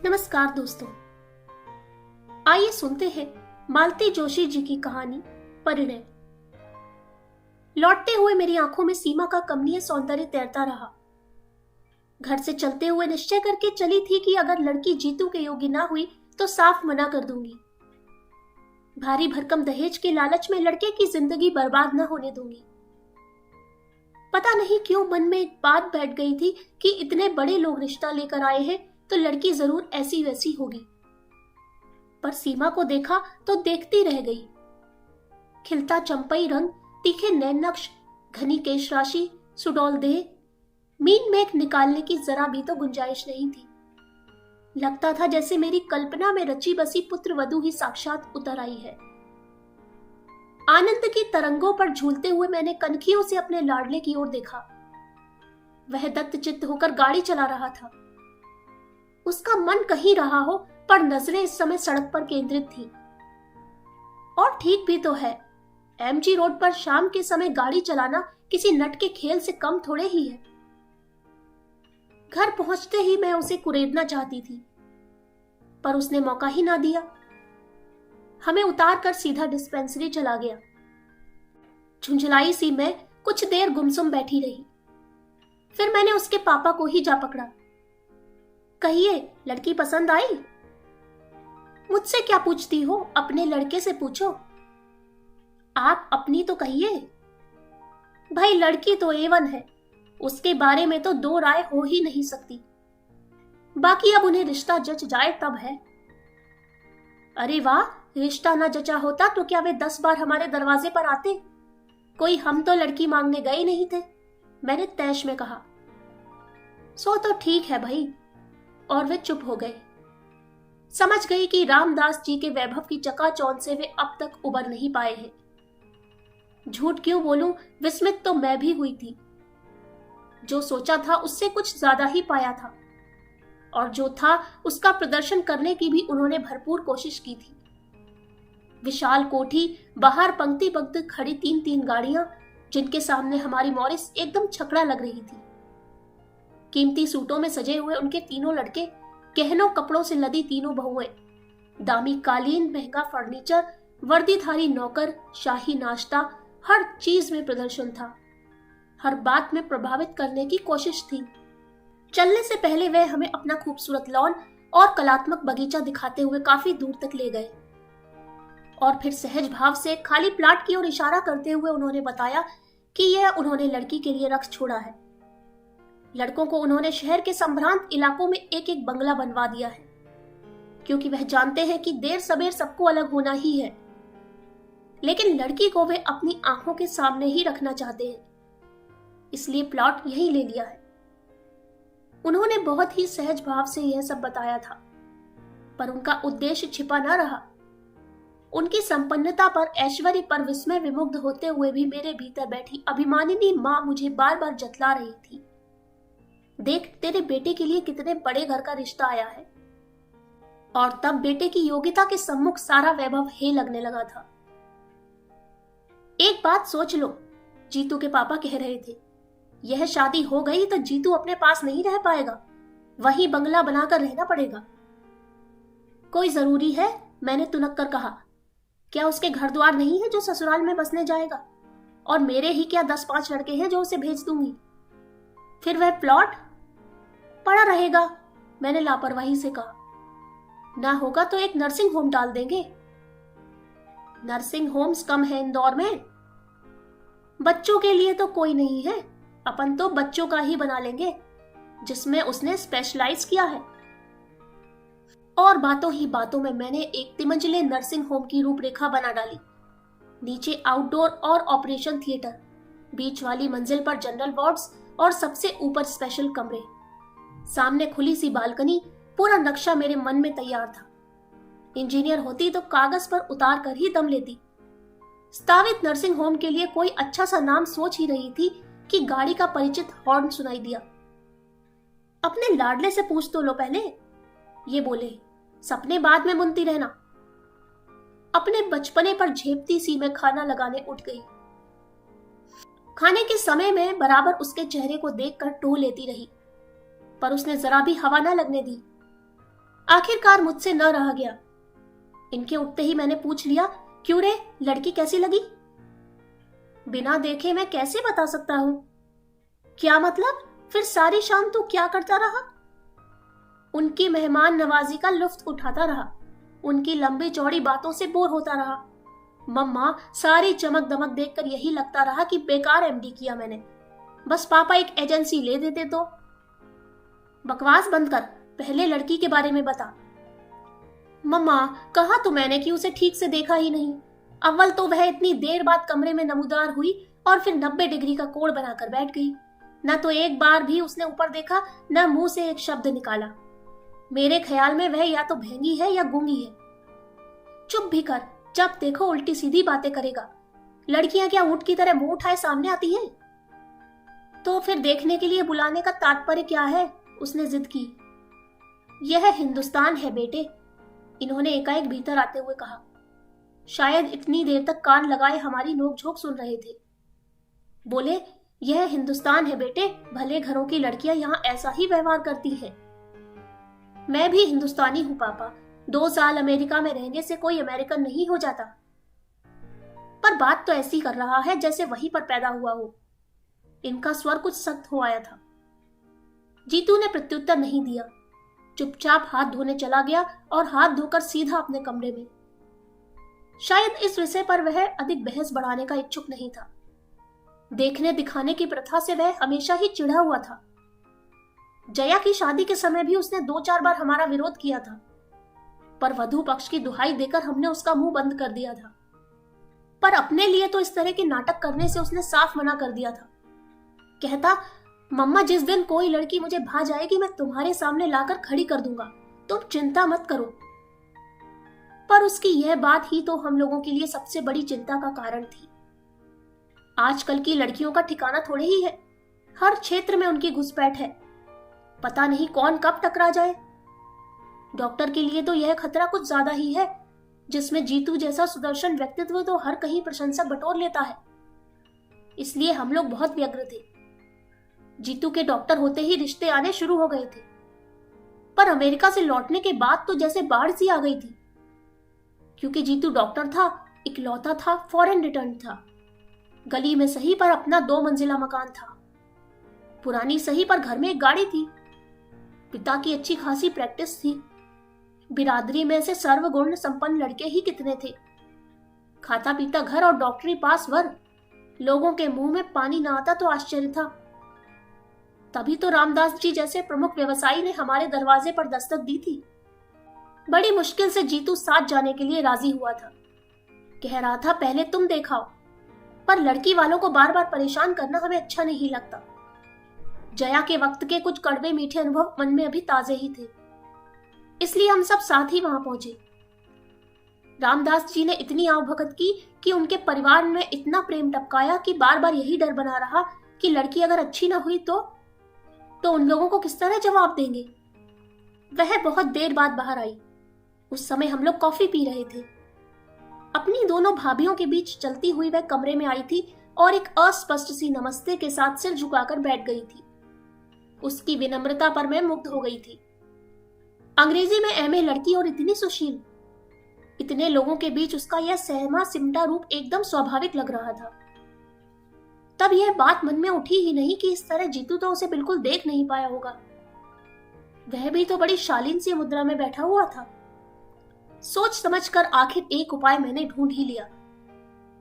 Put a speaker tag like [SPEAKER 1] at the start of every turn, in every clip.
[SPEAKER 1] नमस्कार दोस्तों, आइए सुनते हैं मालती जोशी जी की कहानी परिणय। लौटते हुए मेरी आंखों में सीमा का कमनीय सौंदर्य तैरता रहा। घर से चलते हुए निश्चय करके चली थी कि अगर लड़की जीतू के योग्य ना हुई तो साफ मना कर दूंगी। भारी भरकम दहेज के लालच में लड़के की जिंदगी बर्बाद न होने दूंगी। पता नहीं क्यों मन में एक बात बैठ गई थी कि इतने बड़े लोग रिश्ता लेकर आए हैं तो लड़की जरूर ऐसी वैसी होगी। पर सीमा को देखा तो देखती रह गई। खिलता चंपई रंग, तीखे नैन नक्श, घनी केश राशि, सुडौल देह, मीन मेघ निकालने की जरा भी तो गुंजाइश नहीं थी। लगता था जैसे मेरी कल्पना में रची बसी पुत्र वधू ही साक्षात उतर आई है। आनंद की तरंगों पर झूलते हुए मैंने कनखियों से अपने लाडले की ओर देखा। वह दत्तचित्त होकर गाड़ी चला रहा था। उसका मन कहीं रहा हो, पर नजरें इस समय सड़क पर केंद्रित थी। और ठीक भी तो है, एमजी रोड पर शाम के समय गाड़ी चलाना किसी नट के खेल से कम थोड़े ही है। घर पहुंचते ही मैं उसे कुरेदना चाहती थी, पर उसने मौका ही ना दिया। हमें उतार कर सीधा डिस्पेंसरी चला गया। झुंझलाई सी मैं कुछ देर गुमसुम बैठी रही। फिर मैंने उसके पापा को ही जा पकड़ा। कहिए, लड़की पसंद आई? मुझसे क्या पूछती हो, अपने लड़के से पूछो। आप अपनी तो कहिए। भाई, लड़की तो A1 है, उसके बारे में तो दो राय हो ही नहीं सकती। बाकी अब उन्हें रिश्ता जच जाए तब है। अरे वाह, रिश्ता ना जचा होता तो क्या वे 10 बार हमारे दरवाजे पर आते? कोई हम तो लड़की मांगने गए नहीं थे, मैंने तैश में कहा। सो तो ठीक है भाई। और वे चुप हो गए। समझ गई कि रामदास जी के वैभव की चकाचौंध से वे अब तक उबर नहीं पाए हैं। झूठ क्यों बोलूं, विस्मित तो मैं भी हुई थी। जो सोचा था उससे कुछ ज्यादा ही पाया था, और जो था उसका प्रदर्शन करने की भी उन्होंने भरपूर कोशिश की थी। विशाल कोठी, बाहर पंक्तिबद्ध खड़ी 3-3 गाड़ियां, जिनके सामने हमारी मॉरिस एकदम छकड़ा लग रही थी। कीमती सूटों में सजे हुए उनके तीनों लड़के, गहनों कपड़ों से लदी तीनों बहुएं, दामी कालीन, महंगा फर्नीचर, वर्दीधारी नौकर, शाही नाश्ता, हर चीज में प्रदर्शन था। हर बात में प्रभावित करने की कोशिश थी। चलने से पहले वे हमें अपना खूबसूरत लॉन और कलात्मक बगीचा दिखाते हुए काफी दूर तक ले गए, और फिर सहज भाव से खाली प्लाट की ओर इशारा करते हुए उन्होंने बताया कि यह उन्होंने लड़की के लिए रख छोड़ा है। लड़कों को उन्होंने शहर के संभ्रांत इलाकों में एक एक बंगला बनवा दिया है, क्योंकि वह जानते हैं कि देर सबेर सबको अलग होना ही है। लेकिन लड़की को वे अपनी आंखों के सामने ही रखना चाहते हैं, इसलिए प्लॉट यही ले लिया है। उन्होंने बहुत ही सहज भाव से यह सब बताया था, पर उनका उद्देश्य छिपा न रहा। उनकी संपन्नता पर, ऐश्वर्य पर विस्मय विमुग्ध होते हुए भी मेरे भीतर बैठी अभिमानिनी मां मुझे बार बार जतला रही थी। देख, तेरे बेटे के लिए कितने बड़े घर का रिश्ता आया है। और तब बेटे की योग्यता के सम्मुख सारा वैभव हे लगने लगा था। एक बात सोच लो, जीतू के पापा कह रहे थे, यह शादी हो गई तो जीतू अपने पास नहीं रह पाएगा, वहीं बंगला बनाकर रहना पड़ेगा। कोई जरूरी है? मैंने तुनक कर कहा। क्या उसके घर द्वार नहीं है जो ससुराल में बसने जाएगा? और मेरे ही क्या 10-5 लड़के हैं जो उसे भेज दूंगी। फिर वह प्लॉट पड़ा रहेगा, मैंने लापरवाही से कहा। ना होगा तो एक नर्सिंग होम डाल देंगे। नर्सिंग होम्स कम है इंदौर में। बच्चों के लिए तो कोई नहीं है, अपन तो बच्चों का ही बना लेंगे, जिसमें उसने स्पेशलाइज किया है। और बातों ही बातों में मैंने एक तिमंजिले नर्सिंग होम की रूपरेखा बना डाली। नीचे आउटडोर और ऑपरेशन थिएटर, बीच वाली मंजिल पर जनरल वार्ड्स और सबसे ऊपर स्पेशल कमरे, सामने खुली सी बालकनी। पूरा नक्शा मेरे मन में तैयार था। इंजीनियर होती तो कागज पर उतार कर ही दम लेती। स्थापित नर्सिंग होम के लिए कोई अच्छा सा नाम सोच ही रही थी कि गाड़ी का परिचित हॉर्न सुनाई दिया। अपने लाडले से पूछ तो लो पहले, ये बोले। सपने बाद में बुनती रहना। अपने बचपने पर झेपती सी मैं खाना लगाने उठ गई। खाने के समय में बराबर उसके चेहरे को देखकर टोह लेती रही, पर उसने जरा भी हवा न लगने दी। आखिरकार मुझसे न रहा गया। इनके उठते ही मैंने पूछ लिया, क्यों रे, लड़की कैसी लगी? बिना देखे मैं कैसे बता सकता हूं? क्या मतलब? फिर सारी शाम तू क्या करता रहा? उनकी मेहमान नवाजी का लुत्फ उठाता रहा, उनकी लंबी चौड़ी बातों से बोर होता रहा। मम्मा, सारी चमक दमक देखकर यही लगता रहा कि बेकार एमडी किया मैंने। बस पापा एक एजेंसी ले देते तो। बकवास बंद कर, पहले लड़की के बारे में बता। मम्मा, कहा तो मैंने कि उसे ठीक से देखा ही नहीं। अव्वल तो वह इतनी देर बाद कमरे में नमूदार हुई और फिर 90 डिग्री का कोण बनाकर बैठ गई। न तो एक बार भी उसने ऊपर देखा, न मुंह से एक शब्द निकाला। मेरे ख्याल में वह या तो भेंगी है या गूंगी है। चुप भी कर, जब देखो उल्टी सीधी बातें करेगा। लड़कियां क्या ऊंट की तरह मुंह उठाए सामने आती हैं? तो फिर देखने के लिए बुलाने का तात्पर्य क्या है? उसने जिद की। यह हिंदुस्तान है बेटे, इन्होंने एकाएक भीतर आते हुए कहा। शायद इतनी देर तक कान लगाए हमारी नोकझोंक सुन रहे थे। बोले, यह हिंदुस्तान है बेटे, भले घरों की लड़कियां यहाँ ऐसा ही व्यवहार करती हैं। मैं भी हिंदुस्तानी हूँ पापा, 2 साल अमेरिका में रहने से कोई अमेरिकन नहीं हो जाता। पर बात तो ऐसी कर रहा है जैसे वहीं पर पैदा हुआ हो। इनका स्वर कुछ सख्त हो आया था। जीतू ने प्रत्युत्तर नहीं दिया, चुपचाप हाथ धोने चला गया और हाथ धोकर सीधा अपने कमरे में। शायद इस विषय पर वह अधिक बहस बढ़ाने का इच्छुक नहीं था। देखने दिखाने की प्रथा से वह हमेशा ही चिढ़ा हुआ था। जया की शादी के समय भी उसने 2-4 बार हमारा विरोध किया था, पर वधू पक्ष की दुहाई देकर हमने उसका मुंह बंद कर दिया था। पर अपने लिए तो इस तरह के नाटक करने से उसने साफ मना कर दिया था। कहता, मम्मा, जिस दिन कोई लड़की मुझे भा जाएगी मैं तुम्हारे सामने लाकर खड़ी कर दूंगा, तुम चिंता मत करो। पर उसकी यह बात ही तो हम लोगों के लिए सबसे बड़ी चिंता का कारण थी। आजकल की लड़कियों का ठिकाना थोड़े ही है, हर क्षेत्र में उनकी घुसपैठ है। पता नहीं कौन कब टकरा जाए। डॉक्टर के लिए तो यह खतरा कुछ ज्यादा ही है, जिसमें जीतू जैसा सुदर्शन व्यक्तित्व तो हर कहीं प्रशंसक बटोर लेता है। इसलिए हम लोग बहुत व्यग्र थे। जीतू के डॉक्टर होते ही रिश्ते आने शुरू हो गए थे, पर अमेरिका से लौटने के बाद तो जैसे बाढ़ सी आ गई थी। क्योंकि जीतू डॉक्टर था, इकलौता था, फॉरेन रिटर्न था। गली में सही पर अपना 2 मंजिला मकान था। पुरानी सही पर घर में एक गाड़ी थी। पिता की अच्छी खासी प्रैक्टिस थी। बिरादरी में से सर्वगुण संपन्न लड़के ही कितने थे। खाता पीता घर और डॉक्टरी पास वर। लोगों के मुंह में पानी ना आता तो आश्चर्य था। तभी तो रामदास जी जैसे प्रमुख व्यवसायी ने हमारे दरवाजे पर दस्तक दी थी। बड़ी मुश्किल से जीतू साथ जाने के लिए राजी हुआ था। कह रहा था, पहले तुम देखाओ, पर लड़की वालों को बार बार परेशान करना हमें अच्छा नहीं लगता। जया के वक्त के कुछ कड़वे मीठे अनुभव मन में अभी ताजे ही थे, इसलिए हम सब साथ ही वहां पहुंचे। रामदास जी ने इतनी आवभगत की कि उनके परिवार में इतना प्रेम टपकाया कि बार बार यही डर बना रहा कि लड़की अगर अच्छी ना हुई तो उन लोगों को किस तरह जवाब देंगे। वह बहुत देर बाद बाहर आई। उस समय हम लोग कॉफी पी रहे थे। अपनी दोनों भाभियों के बीच चलती हुई वह कमरे में आई थी और एक अस्पष्ट सी नमस्ते के साथ सिर झुकाकर बैठ गई थी। उसकी विनम्रता पर मैं मुग्ध हो गई थी। अंग्रेजी में एमए लड़की और इतनी सुशील। इतने लोगों के बीच उसका यह सहमा सिमटा रूप एकदम स्वाभाविक लग रहा था। तब यह बात मन में उठी ही नहीं कि इस तरह जीतू तो उसे बिल्कुल देख नहीं पाया होगा। वह भी तो बड़ी शालीन सी मुद्रा में बैठा हुआ था। सोच समझकर आखिर एक उपाय मैंने ढूंढ ही लिया।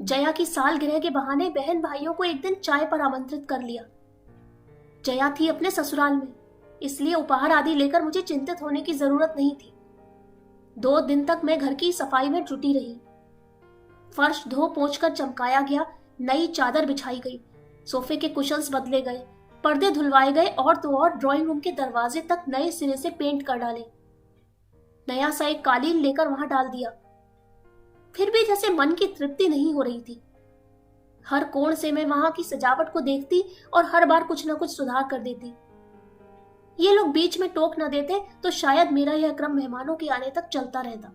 [SPEAKER 1] जया की सालगिरह के बहाने बहन भाइयों को एक दिन चाय पर आमंत्रित कर लिया। जया थी अपने ससुराल में, इसलिए उपहार आदि लेकर मुझे चिंतित होने की जरूरत नहीं थी। 2 दिन तक मैं घर की सफाई में जुटी रही। फर्श धो पोंछ कर चमकाया गया, नई चादर बिछाई गई, सोफे के कुशन्स बदले गए, पर्दे धुलवाए गए और तो और ड्राइंग रूम के दरवाजे तक नए सिरे से पेंट कर डाले। नया सा एक कालीन लेकर वहां डाल दिया। फिर भी जैसे मन की तृप्ति नहीं हो रही थी। हर कोण से मैं वहां की सजावट को देखती और हर बार कुछ न कुछ सुधार कर देती। ये लोग बीच में टोक न देते तो शायद मेरा यह क्रम मेहमानों के आने तक चलता रहता।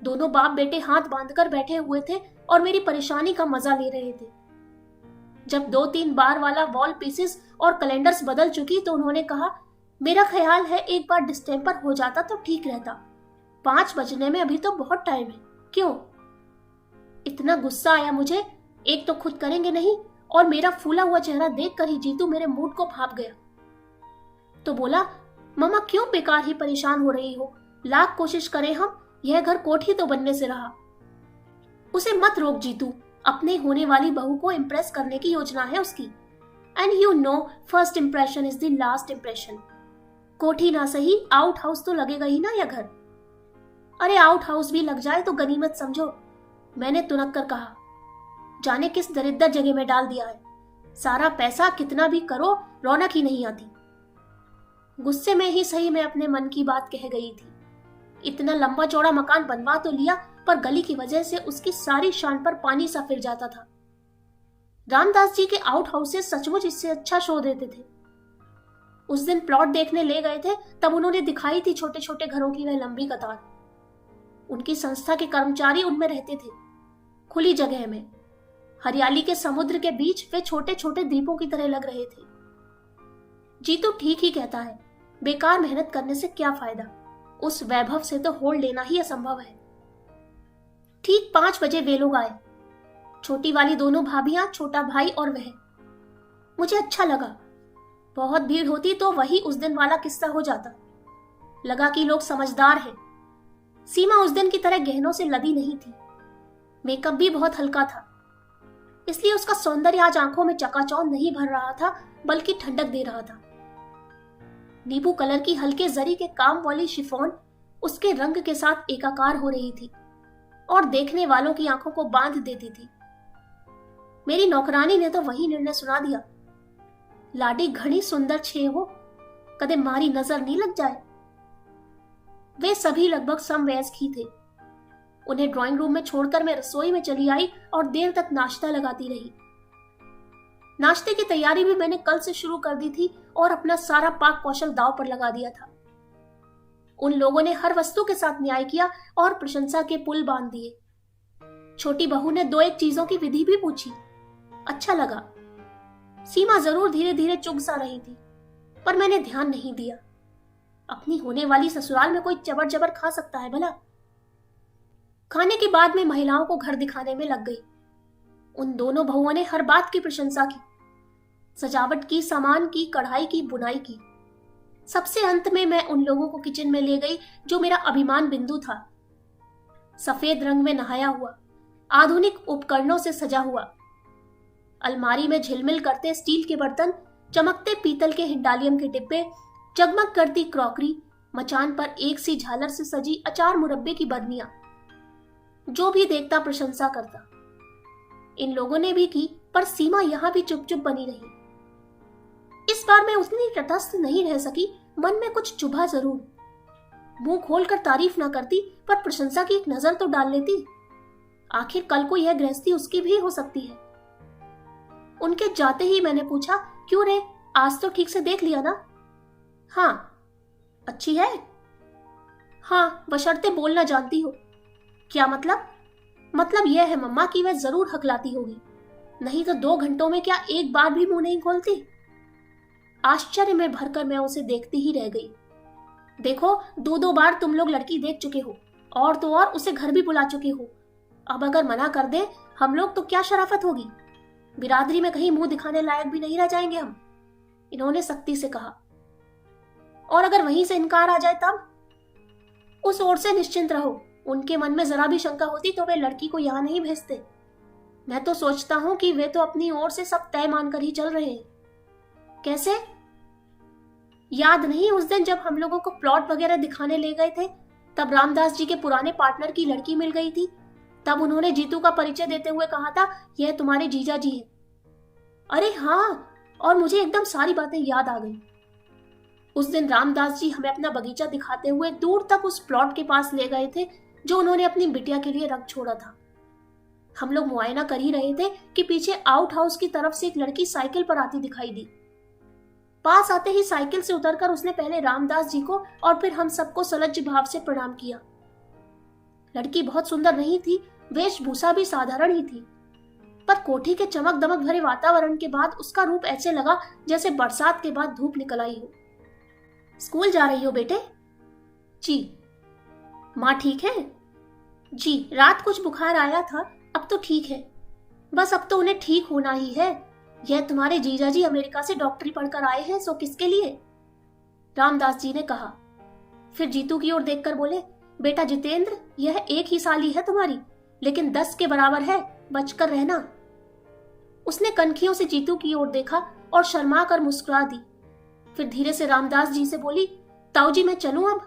[SPEAKER 1] दोनों बाप बेटे हाथ बांधकर बैठे हुए थे और मेरी परेशानी का मजा ले रहे थे। जब 2-3 बार वाला वॉल पीसेस और कैलेंडर्स बदल चुकी तो उन्होंने कहा, मेरा ख्याल है एक बार डिस्टेम्पर हो जाता तो ठीक रहता। 5 बजने में अभी तो बहुत टाइम है। क्यों? इतना गुस्सा आया मुझे। एक तो खुद करेंगे नहीं, और मेरा फूला हुआ चेहरा देखकर ही जीतू मेरे मूड को भाप गया। तो बोला, मम्मा क्यों बेकार ही परेशान हो रही हो? लाख कोशिश करें हम, यह घर कोठी तो बनने से रहा। उसे मत रोक जीतू, अपने होने वाली बहू को इम्प्रेस करने की योजना है उसकी। And you know, first impression is the last impression. कोठी ना सही, आउट हाउस तो लगेगा ही ना यह घर। अरे आउट हाउस भी लग जाए तो गनीमत समझो, मैंने तुनक कर कहा। जाने किस दरिद्र जगह में डाल दिया है। सारा पैसा कितना भी करो, रौनक ही नहीं आती। गुस्से में ही सही मैं अपने मन की बात कह गई थी। इतना लंबा चौड़ा मकान बनवा तो लिया, पर गली की वजह से उसकी सारी शान पर पानी सा फिर जाता था। रामदास जी के आउट हाउसेस सचमुच इससे अच्छा शो देते थे। उस दिन प्लॉट देखने ले गए थे, तब उन्होंने दिखाई थी छोटे छोटे घरों की वह लंबी कतार। उनकी संस्था के कर्मचारी उनमें रहते थे, खुली जगह में, हरियाली के समुद्र के बीच वे छोटे छोटे द्वीपों की तरह लग रहे थे। जीतू ठीक ही कहता है, बेकार मेहनत करने से क्या फायदा, उस वैभव से तो होड़ लेना ही असंभव है। ठीक 5 बजे वे लोग आए, छोटी वाली दोनों भाभियां, छोटा भाई और वह। मुझे अच्छा लगा। बहुत भीड़ होती तो वही उस दिन वाला किस्सा हो जाता। लगा कि लोग समझदार हैं। सीमा उस दिन की तरह गहनों से लदी नहीं थी। मेकअप भी बहुत हल्का था, इसलिए उसका सौंदर्य आज आंखों में चकाचौंध नहीं भर रहा था, बल्कि ठंडक दे रहा था। नींबू कलर की हल्के जरी के काम वाली शिफॉन उसके रंग के साथ एकाकार हो रही थी और देखने वालों की आंखों को बांध देती थी। मेरी नौकरानी ने तो वही निर्णय सुना दिया, लाडी घड़ी सुंदर छे हो, कदे मारी नजर नहीं लग जाए। वे सभी लगभग समवयस्क ही थे। उन्हें ड्राइंग रूम में छोड़कर मैं रसोई में चली आई और देर तक नाश्ता लगाती रही। नाश्ते की तैयारी भी मैंने कल से शुरू कर दी थी और अपना सारा पाक कौशल दांव पर लगा दिया था। उन लोगों ने हर वस्तु के साथ न्याय किया और प्रशंसा के पुल बांध दिए। छोटी बहू ने 2-1 चीजों की विधि भी पूछी, अच्छा लगा। सीमा जरूर धीरे धीरे चुग सा रही थी, पर मैंने ध्यान नहीं दिया। अपनी होने वाली ससुराल में कोई चबर जबर खा सकता है भला। खाने के बाद मैं महिलाओं को घर दिखाने में लग गई। उन दोनों बहुओं ने हर बात की प्रशंसा की, सजावट की, सामान की, कढ़ाई की, बुनाई की। सबसे अंत में मैं उन लोगों को किचन में ले गई जो मेरा अभिमान बिंदु था। सफेद रंग में नहाया हुआ, आधुनिक उपकरणों से सजा हुआ, अलमारी में झिलमिल करते स्टील के बर्तन, चमकते पीतल के हिंडालियम के डिब्बे, जगमग करती क्रॉकरी, मचान पर एक सी झालर से सजी अचार मुरब्बे की बदनियां। जो भी देखता प्रशंसा करता। इन लोगों ने भी की, पर सीमा यहां भी चुप चुप बनी रही। इस बार मैं उतनी तटस्थ नहीं रह सकी, मन में कुछ चुभा जरूर। मुंह खोलकर तारीफ ना करती, पर प्रशंसा की एक नजर तो डाल लेती। आखिर कल को यह गृहस्थी उसकी भी हो सकती है। उनके जाते ही मैंने पूछा, क्यों रे, आज तो ठीक से देख लिया ना? हाँ। अच्छी है? हाँ, बशर्ते बोलना जानती हो। क्या मतलब? मतलब यह है मम्मा कि वह जरूर हकलाती होगी, नहीं तो 2 घंटों में क्या एक बार भी मुंह नहीं खोलती। आश्चर्य में भरकर मैं उसे देखती ही रह गई। देखो, 2-2 बार तुम लोग लड़की देख चुके हो, और तो और उसे घर भी बुला चुके हो। अब अगर मना कर दे हम लोग तो क्या शराफत होगी। बिरादरी में कहीं मुंह दिखाने लायक भी नहीं रह जाएंगे हम, इन्होंने सख्ती से कहा। और अगर वहीं से इनकार आ जाए तब? उस ओर से निश्चिंत रहो, उनके मन में जरा भी शंका होती तो वे लड़की को यहां नहीं भेजते। मैं तो सोचता हूं कि वे तो अपनी ओर से सब तय मानकर ही चल रहे हैं। कैसे? याद नहीं उस दिन जब हम लोगों को प्लॉट वगैरह दिखाने ले गए थे, तब रामदास जी के पुराने पार्टनर की लड़की मिल गई थी। तब उन्होंने जीतू का परिचय देते हुए कहा था, यह तुम्हारे जीजा जी हैं। अरे हाँ, और मुझे एकदम सारी बातें याद आ गई। उस दिन रामदास जी हमें अपना बगीचा दिखाते हुए दूर तक उस प्लॉट के पास ले गए थे जो उन्होंने अपनी बिटिया के लिए रख छोड़ा था। हम लोग मुआयना कर ही रहे थे कि पीछे आउट हाउस की तरफ से एक लड़की साइकिल पर आती दिखाई दी। पास आते ही साइकिल से उतरकर उसने पहले रामदास जी को और फिर हम सबको सलज्ज भाव से प्रणाम किया। लड़की बहुत सुंदर नहीं थी, वेशभूषा भी साधारण ही थी, पर कोठी के चमक दमक भरे वातावरण के बाद उसका रूप ऐसे लगा जैसे बरसात के बाद धूप निकल आई हो। स्कूल जा रही हो बेटे? जी। माँ ठीक है? जी, रात कुछ बुखार आया था, अब तो ठीक है। बस अब तो उन्हें ठीक होना ही है। यह तुम्हारे जीजा जी अमेरिका से डॉक्टरी पढ़कर आए हैं, सो किसके लिए? रामदास जी ने कहा। फिर जीतू की ओर देखकर बोले, बेटा जितेंद्र, यह एक ही साली है तुम्हारी, लेकिन 10 के बराबर है, बचकर रहना। उसने कनखियों से जीतू की ओर देखा और शर्मा कर मुस्कुरा दी। फिर धीरे से रामदास जी से बोली, ताऊ जी मैं चलूं अब?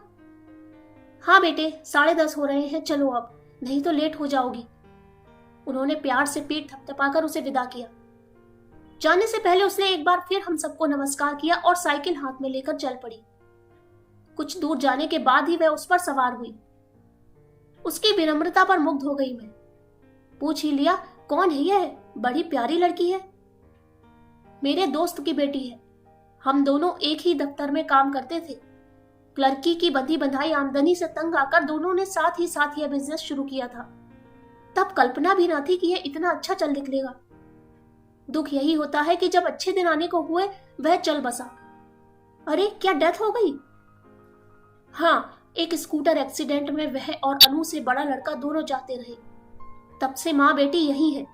[SPEAKER 1] हाँ बेटे, 10:30 हो रहे हैं, चलो अब, नहीं तो लेट हो जाओगी। उन्होंने प्यार से पीठ थपथपाकर उसे विदा किया। जाने से पहले उसने एक बार फिर हम सबको नमस्कार किया और साइकिल हाथ में लेकर चल पड़ी। कुछ दूर जाने के बाद ही वह उस पर सवार हुई। उसकी विनम्रता पर मुग्ध हो गई मैं। पूछ ही लिया, कौन है यह? बड़ी प्यारी लड़की है। मेरे दोस्त की बेटी है। हम दोनों एक ही दफ्तर में काम करते थे। क्लर्की की बंधी बंधाई आमदनी से तंग आकर दोनों ने साथ ही यह बिजनेस शुरू किया था। तब कल्पना भी न थी कि यह इतना अच्छा चल निकलेगा। दुख यही होता है कि जब अच्छे दिन आने को हुए वह चल बसा। अरे क्या डेथ हो गई? हाँ, एक स्कूटर एक्सीडेंट में वह और अनु से बड़ा लड़का दोनों जाते रहे। तब से माँ बेटी यही है।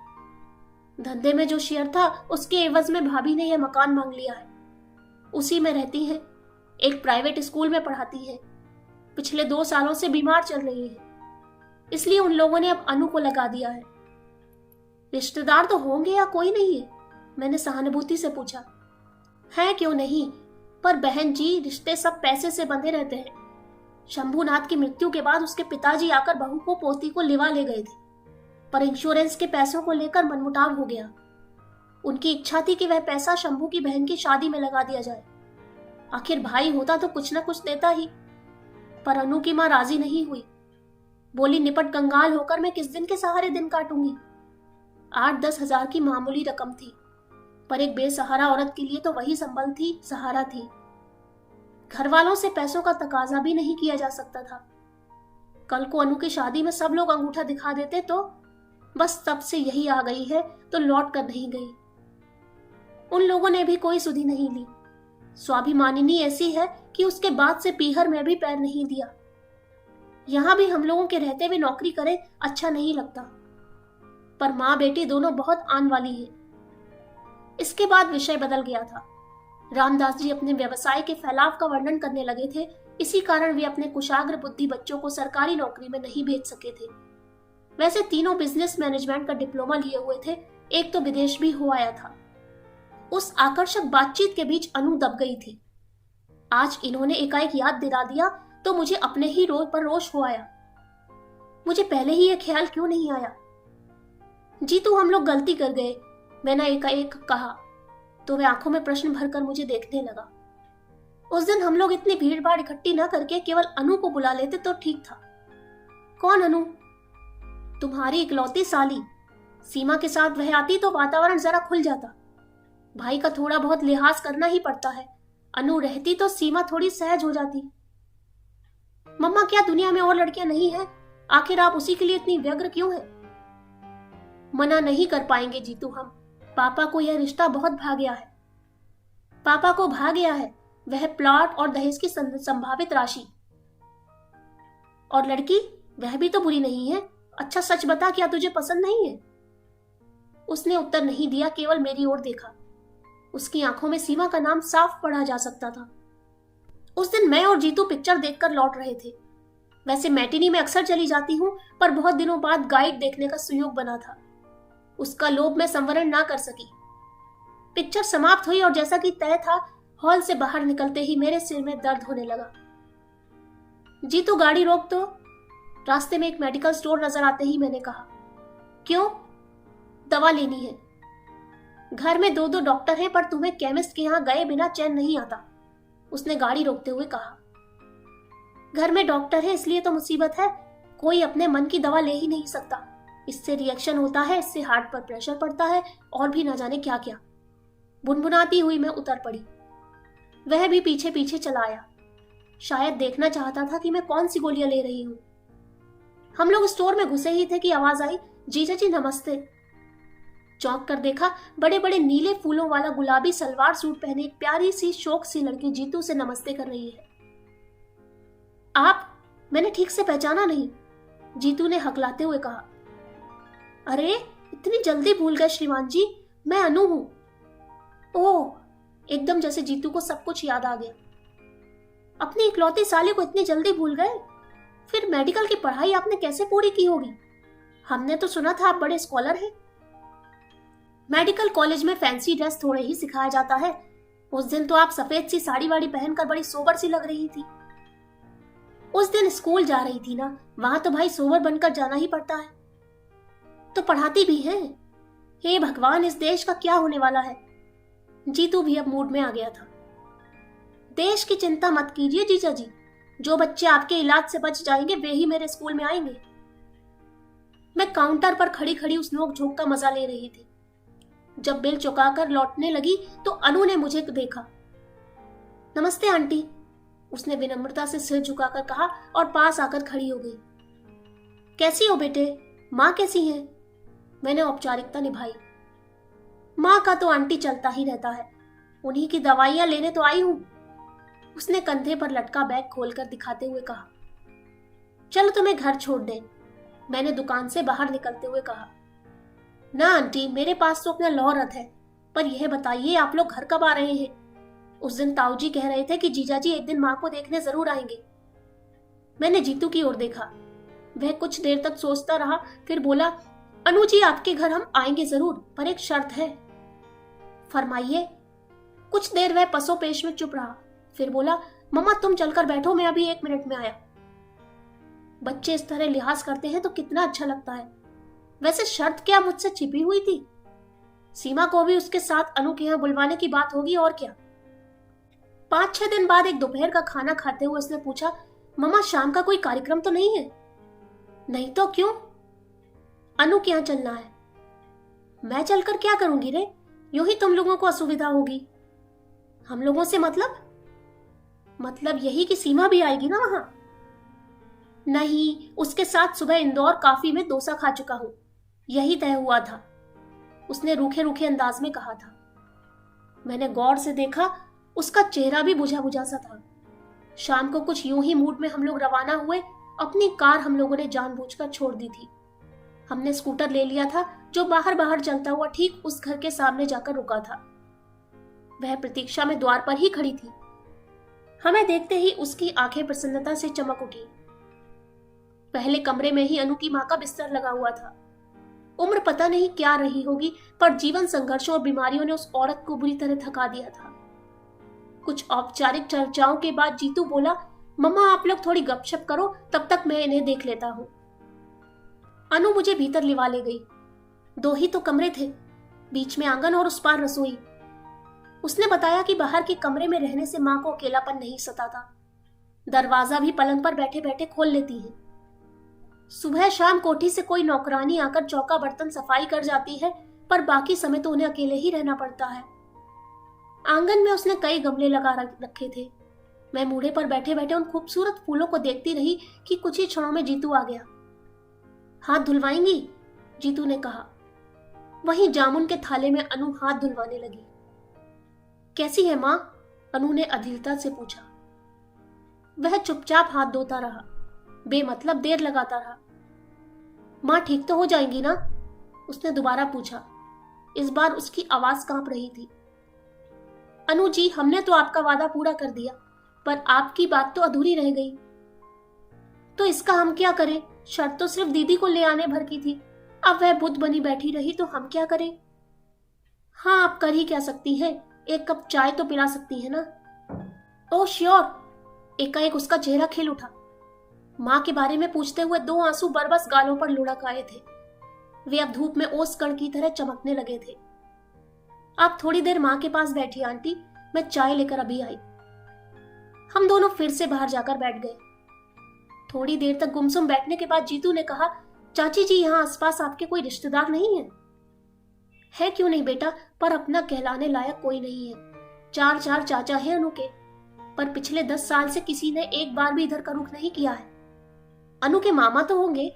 [SPEAKER 1] धंधे में जो शेयर था उसके एवज में भाभी ने यह मकान मांग लिया है। उसी में रहती है। एक प्राइवेट स्कूल में पढ़ाती है। पिछले 2 सालों से बीमार चल रही है, इसलिए उन लोगों ने अब अनु को लगा दिया है। रिश्तेदार तो होंगे या कोई नहीं है? मैंने सहानुभूति से पूछा। है क्यों नहीं, पर बहन जी रिश्ते सब पैसे से बंधे रहते हैं। शंभूनाथ की मृत्यु के बाद उसके पिताजी आकर बहू को पोती को लिवा ले गए थे, पर इंश्योरेंस के पैसों को लेकर मनमुटाव हो गया। उनकी इच्छा थी कि वह पैसा शंभू की बहन की शादी में लगा दिया जाए। आखिर भाई होता तो कुछ न कुछ देता ही, पर अनु की मां राजी नहीं हुई। बोली, निपट कंगाल होकर मैं किस दिन के सहारे दिन काटूंगी। 8-10 हजार की मामूली रकम थी, पर एक बेसहारा औरत के लिए तो वही संबल थी, सहारा थी। घर वालों से पैसों का तकाजा भी नहीं किया जा सकता था। कल को अनु की शादी में सब लोग अंगूठा दिखा देते तो बस तब से यही आ गई है तो लौट कर नहीं गई। उन लोगों ने भी कोई सुधि नहीं ली। स्वाभिमानिनी ऐसी है कि उसके बाद से पीहर में भी पैर नहीं दिया। यहां भी हम लोगों के रहते हुए नौकरी करे अच्छा नहीं लगता, पर माँ बेटी दोनों बहुत आन वाली है। इसके बाद विषय बदल गया था। रामदास जी अपने व्यवसाय के फैलाव का वर्णन करने लगे थे। इसी कारण वे अपने कुशाग्र बुद्धि बच्चों को सरकारी नौकरी में नहीं भेज सके थे। वैसे तीनों बिजनेस मैनेजमेंट का डिप्लोमा लिए हुए थे, एक तो विदेश भी हो आया था। उस आकर्षक बातचीत के बीच अनु दब गई थी। आज इन्होंने एकाएक याद दिला दिया तो मुझे अपने ही रोष हो आया। मुझे पहले ही यह ख्याल क्यों नहीं आया? जीतू, हम लोग गलती कर गए, मैंने एकाएक कहा, तो वह आंखों में प्रश्न भरकर मुझे देखने लगा। उस दिन हम लोग इतनी भीड़ भाड़ इकट्ठी न करके केवल अनु को बुला लेते तो ठीक था। कौन अनु? तुम्हारी इकलौती साली। सीमा के साथ वह आती तो वातावरण जरा खुल जाता। भाई का थोड़ा बहुत लिहाज करना ही पड़ता है। अनु रहती तो सीमा थोड़ी सहज हो जाती। मम्मा, क्या दुनिया में और लड़कियां नहीं है? आखिर आप उसी के लिए इतनी व्यग्र क्यों है? मना नहीं कर पाएंगे जीतू हम। पापा को यह रिश्ता बहुत भा गया है। पापा को भा गया है वह प्लॉट और दहेज की संभावित राशि। और लड़की, वह भी तो बुरी नहीं है। अच्छा सच बता, क्या तुझे पसंद नहीं है? उसने उत्तर नहीं दिया, केवल मेरी ओर देखा। उसकी आंखों में सीमा का नाम साफ पढ़ा जा सकता था। उस दिन मैं और जीतू पिक्चर देखकर लौट रहे थे। वैसे मैटिनी में अक्सर चली जाती हूँ, पर बहुत दिनों बाद गाइड देखने का सुयोग बना था। उसका लोभ मैं संवरण ना कर सकी। पिक्चर समाप्त हुई और जैसा कि तय था, हॉल से बाहर निकलते ही मेरे सिर में दर्द होने लगा। जीतू, गाड़ी रोक दो। रास्ते में एक मेडिकल स्टोर नजर आते ही मैंने कहा। क्यों? दवा लेनी है। घर में 2-2 डॉक्टर हैं, पर तुम्हें केमिस्ट के यहां गए बिना चैन नहीं आता। उसने गाड़ी रोकते हुए कहा। घर में डॉक्टर है इसलिए तो मुसीबत है। कोई अपने मन की दवा ले ही नहीं सकता। इससे रिएक्शन होता है, इससे हार्ट पर प्रेशर पड़ता है, और भी ना जाने क्या क्या। बुनबुनाती हुई मैं उतर पड़ी। वह भी पीछे पीछे चला आया। शायद देखना चाहता था कि मैं कौन सी गोलियां ले रही हूं। हम लोग स्टोर में घुसे ही थे कि आवाज आई, जीजा जी नमस्ते। चौंक कर देखा, बड़े बड़े नीले फूलों वाला गुलाबी सलवार सूट पहने एक प्यारी सी शौक सी लड़की जीतू से नमस्ते कर रही है। आप? मैंने ठीक से पहचाना नहीं, जीतू ने हकलाते हुए कहा। अरे इतनी जल्दी भूल गए श्रीमान जी, मैं अनु हूं। ओह, एकदम जैसे जीतू को सब कुछ याद आ गया। अपनी इकलौती साली को इतनी जल्दी भूल गए? फिर मेडिकल की पढ़ाई आपने कैसे पूरी की होगी? हमने तो सुना था आप बड़े स्कॉलर हैं। मेडिकल कॉलेज में फैंसी ड्रेस थोड़े ही सिखाया जाता है। उस दिन तो आप सफेद सी साड़ी वाड़ी पहनकर बड़ी सोबर सी लग रही थी। उस दिन स्कूल जा रही थी ना, वहां तो भाई सोबर बनकर जाना ही पड़ता है। तो पढ़ाती भी हैं। हे भगवान, इस देश का क्या होने वाला है। जीतू भी अब मूड में आ गया था। देश की चिंता मत कीजिए जीजा जी, जो बच्चे आपके इलाज से बच जाएंगे वे ही मेरे स्कूल में आएंगे। मैं काउंटर पर खड़ी खड़ी उस नोक झोंक का मजा ले रही थी। जब बिल चुकाकर लौटने लगी तो अनु ने मुझे देखा। नमस्ते आंटी, उसने विनम्रता से सिर झुकाकर कहा और पास आकर खड़ी हो गई। कैसी हो बेटे, माँ कैसी है? मैंने औपचारिकता निभाई। माँ का तो आंटी चलता ही रहता है, उन्हीं की दवाइयां लेने तो आई हूं, उसने कंधे पर लटका बैग खोलकर दिखाते हुए कहा। चलो तुम्हें घर छोड़ दें, मैंने दुकान से बाहर निकलते हुए कहा। ना आंटी, मेरे पास तो अपना लौहरथ है, पर यह बताइए आप लोग घर कब आ रहे हैं? उस दिन ताऊजी कह रहे थे कि जीजाजी एक दिन माँ को देखने जरूर आएंगे। मैंने जीतू की ओर देखा। वह कुछ देर तक सोचता रहा, फिर बोला, अनु जी आपके घर हम आएंगे जरूर, पर एक शर्त है। फरमाइए। कुछ देर वह पसोपेश में चुप रहा, फिर बोला, मम्मा तुम चलकर बैठो, मैं अभी 1 मिनट में आया। बच्चे इस तरह लिहाज करते हैं तो कितना अच्छा लगता है। वैसे शर्त क्या मुझसे छिपी हुई थी? सीमा को भी उसके साथ अनु के यहाँ बुलवाने की बात होगी और क्या। 5-6 दिन बाद एक दोपहर का खाना खाते हुए उसने पूछा, मम्मा शाम का कोई कार्यक्रम तो नहीं है? नहीं तो क्यों? अनु के यहाँ चलना है। मैं चलकर क्या करूंगी रे, यूं ही तुम लोगों को असुविधा होगी। हम लोगों से मतलब यही कि सीमा भी आएगी ना वहां? नहीं, उसके साथ सुबह इंदौर काफी में डोसा खा चुका हूं, यही तय हुआ था, उसने रूखे रूखे अंदाज में कहा था। मैंने गौर से देखा, उसका चेहरा भी बुझा बुझा सा था। शाम को कुछ यूं ही मूड में हम लोग रवाना हुए। अपनी कार हम लोगों ने जानबूझकर छोड़ दी थी। हमने स्कूटर ले लिया था जो बाहर बाहर चलता हुआ ठीक उस घर के सामने जाकर रुका था। वह प्रतीक्षा में द्वार पर ही खड़ी थी। हमें देखते ही उसकी आंखें प्रसन्नता से चमक उठी। पहले कमरे में ही अनु की मां का बिस्तर लगा हुआ था। उम्र पता नहीं क्या रही होगी, पर जीवन संघर्षों और बीमारियों ने उस औरत को बुरी तरह थका दिया था। कुछ औपचारिक चर्चाओं के बाद जीतू बोला, मम्मा आप लोग थोड़ी गपशप करो, तब तक मैं इन्हें देख लेता हूं। अनु मुझे भीतर लिवा ले गई। 2 ही तो कमरे थे, बीच में आंगन और उस पार रसोई। उसने बताया कि बाहर के कमरे में रहने से मां को अकेलापन नहीं सताता। दरवाजा भी पलंग पर बैठे बैठे खोल लेती है। सुबह शाम कोठी से कोई नौकरानी आकर चौका बर्तन सफाई कर जाती है, पर बाकी समय तो उन्हें अकेले ही रहना पड़ता है। आंगन में उसने कई गमले लगा रखे थे। मैं मूढ़े पर बैठे बैठे उन खूबसूरत फूलों को देखती रही कि कुछ ही क्षणों में जीतू आ गया। हाथ धुलवाएंगी? जीतू ने कहा। वहीं जामुन के थाले में अनु हाथ धुलवाने लगी। कैसी है माँ? अनु ने अधीरता से पूछा। वह चुपचाप हाथ धोता रहा, बेमतलब देर लगाता रहा। माँ ठीक तो हो जाएंगी ना? उसने दोबारा पूछा। इस बार उसकी आवाज कांप रही थी। अनु जी, हमने तो आपका वादा पूरा कर दिया, पर आपकी बात तो अधूरी रह गई। तो इसका हम क्या करें? शर्त तो सिर्फ दीदी को ले आने भर की थी, अब वह बुद्ध बनी बैठी रही तो हम क्या करें? हाँ, आप कर ही क्या सकती है, 1 कप चाय तो पिला सकती है ना। Oh sure. एकाएक उसका चेहरा खिल उठा। माँ के बारे में पूछते हुए 2 आंसू बरबस गालों पर लुढ़क आए थे। वे अब धूप में ओस कण की तरह चमकने लगे थे। आप थोड़ी देर माँ के पास बैठी आंटी, मैं चाय लेकर अभी आई। हम दोनों फिर से बाहर जाकर बैठ गए। थोड़ी देर तक गुमसुम बैठने के बाद जीतू ने कहा, चाची जी यहाँ आसपास आपके कोई रिश्तेदार नहीं है? है क्यों नहीं बेटा, पर अपना कहलाने लायक कोई नहीं है। 4 चाचा है अनु के, पर पिछले 10 साल से किसी ने एक बार भी इधर का रुख नहीं किया है। अनु के मामा तो होंगे,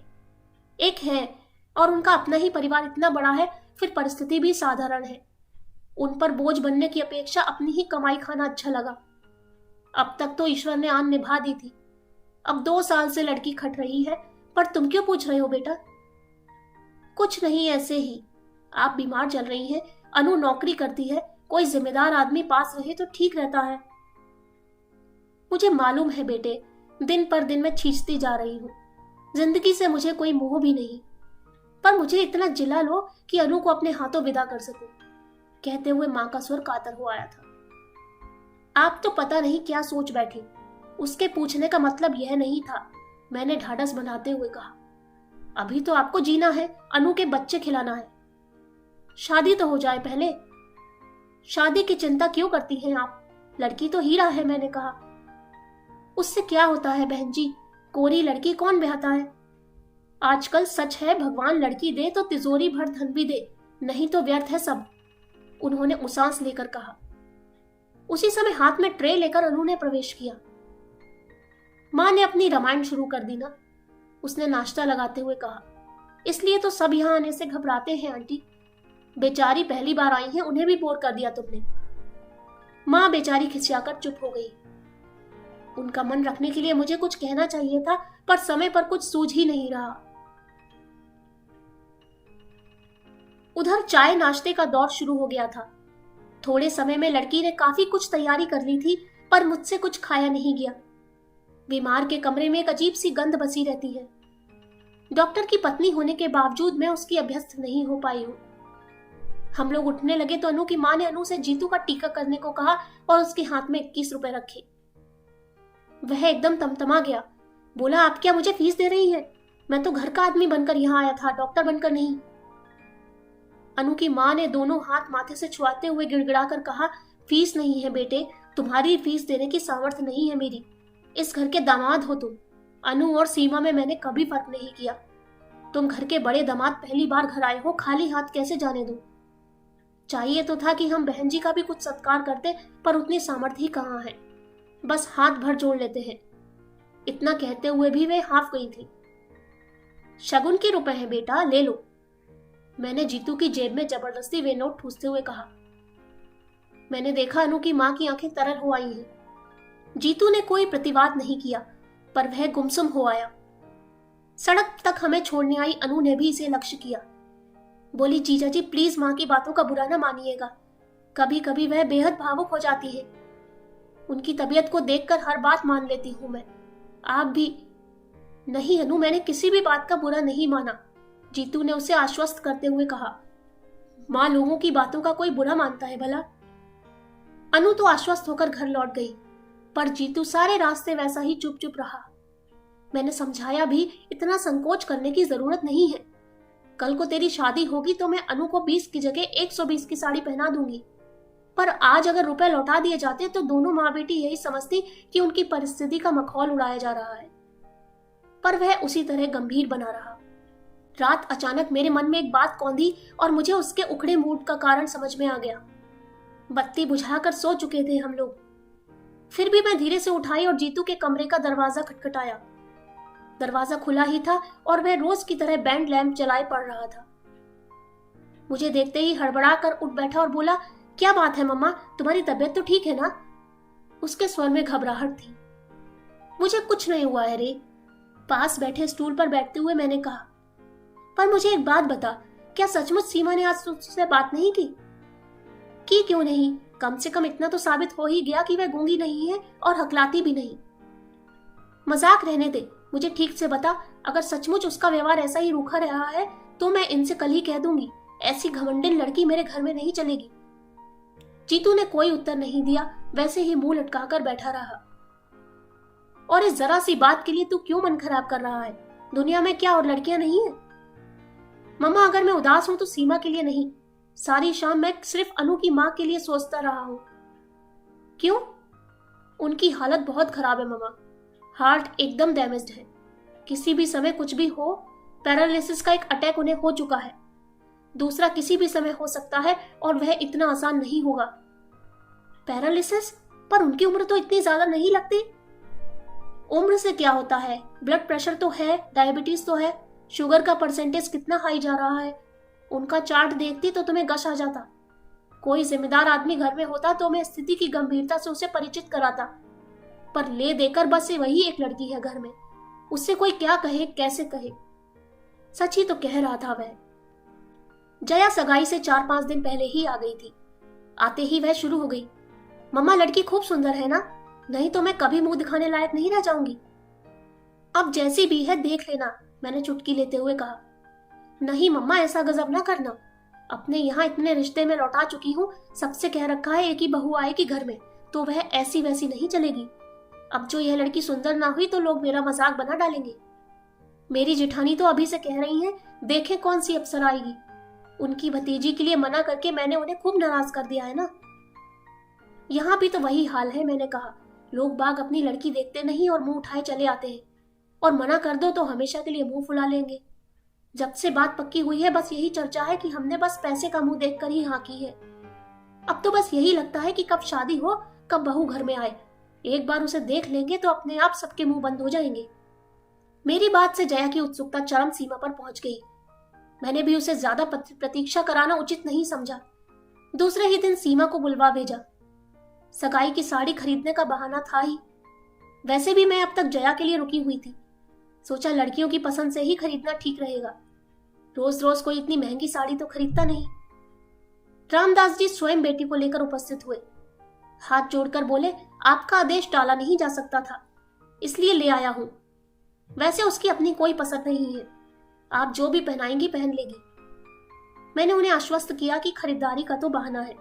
[SPEAKER 1] एक है, और उनका अपना ही परिवार इतना बड़ा है, फिर परिस्थिति भी साधारण है। उन पर बोझ बनने की अपेक्षा अपनी ही कमाई खाना अच्छा लगा। अब तक तो ईश्वर ने आन निभा दी थी, अब 2 साल से लड़की खट रही है, पर तुम क्यों पूछ रहे हो बेटा? कुछ नहीं, ऐसे ही। आप बीमार चल रही हैं, अनु नौकरी करती है, कोई जिम्मेदार आदमी पास रहे तो ठीक रहता है। मुझे मालूम है बेटे, दिन पर दिन मैं खींचती जा रही हूँ, जिंदगी से मुझे कोई मोह भी नहीं, पर मुझे इतना जिला लो कि अनु को अपने हाथों विदा कर सकूं। कहते हुए मां का स्वर कातर हो आया था। आप तो पता नहीं क्या सोच बैठी। उसके पूछने का मतलब यह नहीं था, मैंने ढाढ़स बनाते हुए कहा। अभी तो आपको जीना है, अनु के बच्चे खिलाना है। शादी तो हो जाए पहले। शादी की चिंता क्यों करती हैं आप? लड़की तो हीरा है, मैंने कहा। उससे क्या होता है बहन जी, कोरी लड़की कौन ब्याहता है? आजकल सच है, भगवान लड़की दे तो तिजोरी भर धन भी दे, नहीं तो व्यर्थ है सब, उन्होंने उसांस लेकर कहा। उसी समय हाथ में ट्रे लेकर अनु ने प्रवेश किया। मां ने अपनी रामायण शुरू कर दी ना, उसने नाश्ता लगाते हुए कहा। इसलिए तो सब यहां आने से घबराते हैं आंटी। बेचारी पहली बार आई हैं, उन्हें भी बोर कर दिया तुमने। मां बेचारी खिसियाकर चुप हो गई। उनका मन रखने के लिए मुझे कुछ कहना चाहिए था, पर समय पर कुछ सूझ ही नहीं रहा। उधर चाय नाश्ते का दौर शुरू हो गया था। थोड़े समय में लड़की ने काफी कुछ तैयारी कर ली थी, पर मुझसे कुछ खाया नहीं गया। बीमार के कमरे में एक अजीब सी गंध बसी रहती है। डॉक्टर की पत्नी होने के बावजूद मैं उसकी अभ्यस्त नहीं हो पाई हूँ। हम लोग उठने लगे तो अनु की मां ने अनु से जीतू का टीका करने को कहा और उसके हाथ में 21 रुपए रखे। वह एकदम तमतमा गया। बोला, आप क्या मुझे फीस दे रही हैं? मैं तो घर का आदमी बनकर यहाँ आया था, डॉक्टर बनकर नहीं। अनु की मां ने दोनों हाथ माथे से छुआते हुए गिड़गिड़ाकर कहा, फीस नहीं है बेटे, तुम्हारी फीस देने की सामर्थ्य नहीं है मेरी। इस घर के दामाद हो तुम। अनु और सीमा में मैंने कभी फर्क नहीं किया। तुम घर के बड़े दामाद पहली बार घर आए हो, खाली हाथ कैसे जाने दूं? चाहिए तो था कि हम बहन जी का भी कुछ सत्कार करते, पर उतनी सामर्थ्य ही कहाँ है। बस हाथ भर जोड़ लेते हैं। इतना कहते हुए भी वे हाफ गई थी। शगुन के रुपए हैं बेटा, ले लो, मैंने जीतू की जेब में जबरदस्ती वे नोट ठूसते हुए कहा। मैंने देखा अनु की मां की आंखें तरल हो आई हैं। जीतू ने कोई प्रतिवाद नहीं किया, पर वह गुमसुम हो आया। सड़क तक हमें छोड़ने आई अनु ने भी इसे लक्ष्य किया। बोली, जीजा जी प्लीज मां की बातों का बुरा ना मानिएगा, कभी कभी वह बेहद भावुक हो जाती है। उनकी तबीयत को देखकर हर बात मान लेती हूं मैं, आप भी। नहीं अनु, मैंने किसी भी बात का बुरा नहीं माना, जीतू ने उसे आश्वस्त करते हुए कहा। मां लोगों की बातों का कोई बुरा मानता है भला? अनु तो आश्वस्त होकर घर लौट गई, पर जीतू सारे रास्ते वैसा ही चुप चुप रहा। मैंने समझाया भी, इतना संकोच करने की जरूरत नहीं है। कल को तेरी शादी होगी तो मैं अनु को 20 की जगह 120 की साड़ी पहना दूंगी। पर आज अगर रुपए लौटा दिए जाते तो दोनों माँ बेटी यही समझती कि उनकी परिस्थिति का मखौल उड़ाया जा रहा है। पर वह उसी तरह गंभीर बना रहा। रात अचानक मेरे मन में एक बात कौंधी और मुझे उसके उखड़े मूड का कारण समझ में आ गया। बत्ती बुझाकर सो चुके थे हम लोग। फिर भी मैं धीरे से उठाई और जीतू के कमरे का दरवाजा खटखटाया। दरवाजा खुला ही था और वह रोज की तरह बैंड लैंप जलाए पड़ रहा था। मुझे देखते ही हड़बड़ा कर उठ बैठा और बोला, क्या बात है मम्मा, तुम्हारी तबीयत तो ठीक है ना? उसके स्वर में घबराहट थी। मुझे कुछ नहीं हुआ है रे, पास बैठे स्टूल पर बैठते हुए मैंने कहा। पर मुझे एक बात बता, क्या सचमुच सीमा ने आज तुझसे बात नहीं की? क्यों नहीं? कम से कम इतना तो साबित हो ही गया कि वह गूंगी नहीं है और हकलाती भी नहीं। मजाक रहने दे, मुझे ठीक से बता, अगर सचमुच उसका व्यवहार ऐसा ही रूखा रहा है तो मैं इनसे कल ही कह दूंगी। ऐसी घमंडिन लड़की मेरे घर में नहीं चलेगी। जीतू ने कोई उत्तर नहीं दिया, वैसे ही मुंह लटकाकर बैठा रहा। और इस जरा सी बात के लिए तू क्यों मन खराब कर रहा है? दुनिया में क्या और लड़कियां नहीं है? मम्मा, अगर मैं उदास हूं तो सीमा के लिए नहीं, सारी शाम मैं सिर्फ अनु की मां के लिए सोचता रहा हूं। क्यों? उनकी हालत बहुत खराब है मम्मा, हार्ट एकदम डैमेज्ड है। किसी भी समय कुछ भी हो, पैरालिसिस का एक अटैक उन्हें हो चुका है। दूसरा किसी भी समय हो सकता है और वह इतना आसान नहीं होगा। पैरालिसिस? पर उनकी उम्र तो इतनी ज्यादा नहीं लगती। उम्र से क्या होता है, ब्लड प्रेशर तो है, डायबिटीज तो है, शुगर का परसेंटेज कितना हाई जा रहा है। उनका चार्ट देखती तो तुम्हें गश आ जाता। कोई जिम्मेदार आदमी घर में होता तो मैं स्थिति की गंभीरता से उसे परिचित कराता। पर ले देकर बस वही एक लड़की है घर में, उससे कोई क्या कहे कैसे कहे। सच ही तो कह रहा था वह। जया सगाई से 4-5 दिन पहले ही आ गई थी। आते ही वह शुरू हो गई, मम्मा लड़की खूब सुंदर है ना, नहीं तो मैं कभी मुंह दिखाने लायक नहीं रह जाऊंगी। अब जैसी भी है देख लेना, मैंने चुटकी लेते हुए कहा। नहीं मम्मा ऐसा गजब ना करना, अपने यहाँ इतने रिश्ते में लौटा चुकी हूँ, सबसे कह रखा है एक ही बहू आएगी घर में, तो वह ऐसी वैसी नहीं चलेगी। अब जो यह लड़की सुंदर ना हुई तो लोग मेरा मजाक बना डालेंगे। मेरी जिठानी तो अभी से कह रही हैं, देखें कौन सी अफसर आएगी। उनकी भतीजी के लिए मना करके मैंने उन्हें खूब नाराज कर दिया है ना। यहाँ भी तो वही हाल है, मैंने कहा। लोग बाग अपनी लड़की देखते नहीं और मुंह उठाए चले आते हैं, और मना कर दो तो हमेशा के लिए मुंह फुला लेंगे। जब से बात पक्की हुई है बस यही चर्चा है कि हमने बस पैसे का मुंह देखकर ही हाँ की है। अब तो बस यही लगता है कि कब शादी हो, कब बहू घर में आए। एक बार उसे देख लेंगे तो अपने आप सबके मुंह बंद हो जाएंगे। मेरी बात से जया की उत्सुकता चरम सीमा पर पहुंच गई। मैंने भी उसे ज्यादा प्रतीक्षा कराना उचित नहीं समझा। दूसरे ही दिन सीमा को बुलवा भेजा। सगाई की साड़ी खरीदने का बहाना था ही। वैसे भी मैं अब तक जया के लिए रुकी हुई थी। सोचा लड़कियों की पसंद से ही खरीदना ठीक रहेगा। रोज रोज कोई इतनी महंगी साड़ी तो खरीदता नहीं। रामदास जी स्वयं बेटी को लेकर उपस्थित हुए। हाथ जोड़कर बोले, आपका आदेश टाला नहीं जा सकता था, इसलिए ले आया हूं। वैसे उसकी अपनी कोई पसंद नहीं है, आप जो भी पहनाएंगी पहन लेगी। मैंने उन्हें आश्वस्त किया कि खरीदारी का तो बहाना है,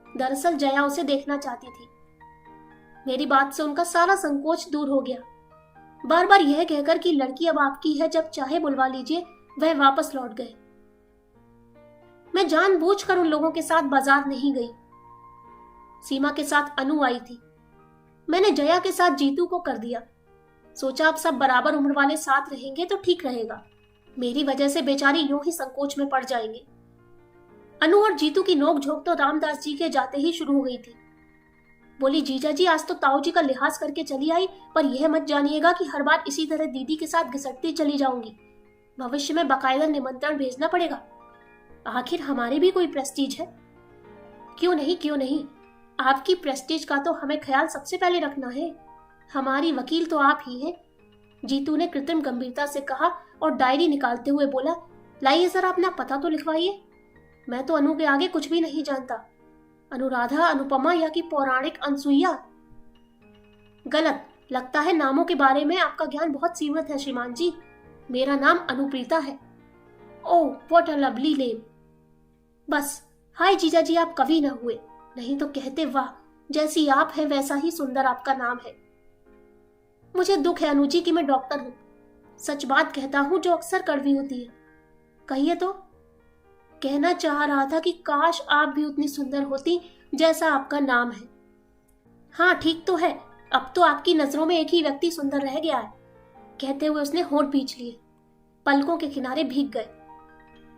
[SPEAKER 1] दरअसल जया उसे देखना चाहती थी। मेरी बात से उनका सारा संकोच दूर हो गया। बार बार यह कहकर कि लड़की अब आपकी है, जब चाहे बुलवा लीजिए, वह वापस लौट गए। मैं जानबूझकर उन लोगों के साथ बाजार नहीं गई। सीमा के साथ अनु आई थी। मैंने जया के साथ जीतू को कर दिया। सोचा अब सब बराबर उम्र वाले साथ रहेंगे तो ठीक रहेगा। मेरी वजह से बेचारी यूं ही संकोच में पड़ जाएंगे। अनु और जीतू की नोकझोंक तो रामदास जी के जाते ही शुरू हो गई थी। बोली, जीजा जी आज तो ताऊ जी का लिहाज करके चली आई, पर यह मत जानिएगा कि हर बार इसी तरह दीदी के साथ घिसटती चली जाऊंगी। भविष्य में बकायदा निमंत्रण भेजना पड़ेगा। आखिर हमारी भी कोई प्रेस्टीज है। क्यों नहीं, आपकी प्रेस्टीज का तो हमें ख्याल सबसे पहले रखना है। हमारी वकील तो आप ही हैं। जीतू ने कृत्रिम गंभीरता से कहा और डायरी निकालते हुए बोला, लाइए जरा अपना पता तो लिखवाइए। मैं तो अनु के आगे कुछ भी नहीं जानता। अनुराधा, अनुपमा या कि पौराणिक अनसुईया? गलत। लगता है नामों के बारे में आपका ज्ञान बहुत सीमित है श्रीमान जी। मेरा नाम अनुप्रीता है। Oh what a lovely name. बस हाय जीजा जी, आप कवि न हुए, नहीं तो कहते वाह, जैसी आप है वैसा ही सुंदर आपका नाम है। मुझे दुख है अनुजी कि मैं डॉक्टर हूं। सच बात कहता हूं जो अक्सर कड़वी होती है। कहिए तो। कहना चाह रहा था कि काश आप भी उतनी सुंदर होती जैसा आपका नाम है। हाँ ठीक तो है, अब तो आपकी नजरों में एक ही व्यक्ति सुंदर रह गया है। कहते हुए उसने होंठ भींच लिए। पलकों के किनारे भीग गए।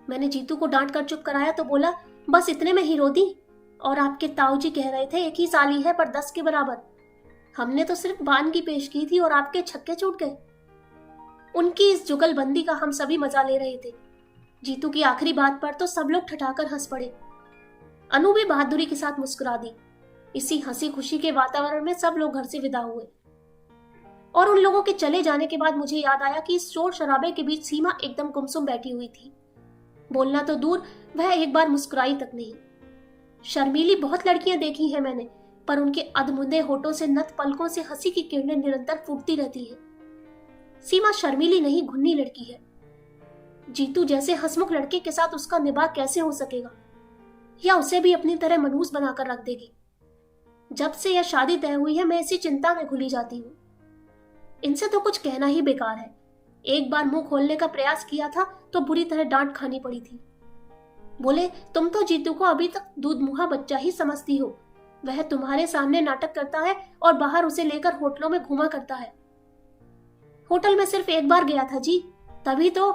[SPEAKER 1] मैंने जीतू को डांट कर चुप कराया तो बोला, बस इतने में ही रो दी। और आपके ताऊ जी कह रहे थे एक ही साली है पर 10 के बराबर। हमने तो सिर्फ बान की पेश की थी और आपके छक्के छूट गए। उनकी इस जुगलबंदी का हम सभी मजा ले रहे थे। जीतू की आखिरी बात पर तो सब लोग ठठाकर हंस पड़े। अनु भी बहादुरी के साथ मुस्कुरा दी। इसी हंसी खुशी के वातावरण में सब लोग घर से विदा हुए। और उन लोगों के चले जाने के बाद मुझे याद आया कि इस शोर शराबे के बीच सीमा एकदम गुमसुम बैठी हुई थी। बोलना तो दूर, वह एक बार मुस्कुराई तक नहीं। शर्मीली बहुत लड़कियां देखी हैं मैंने, पर उनके अधमुंदे होठों से नत पलकों से हंसी की किरणें निरंतर फूटती रहती हैं। सीमा शर्मीली नहीं, घुन्नी लड़की है। जीतू जैसे हंसमुख लड़के के साथ उसका निभाव कैसे हो सकेगा? या उसे भी अपनी तरह मनहूस बनाकर रख देगी? जब से यह शादी तय हुई है मैं इसी चिंता में घुली जाती हूँ। इनसे तो कुछ कहना ही बेकार है। एक बार मुंह खोलने का प्रयास किया था तो बुरी तरह डांट खानी पड़ी थी। बोले, तुम तो जीतू को अभी तक दूध मुहा बच्चा ही समझती हो। वह तुम्हारे सामने नाटक करता है और बाहर उसे लेकर होटलों में घूमा करता है। होटल में सिर्फ एक बार गया था जी, तभी तो।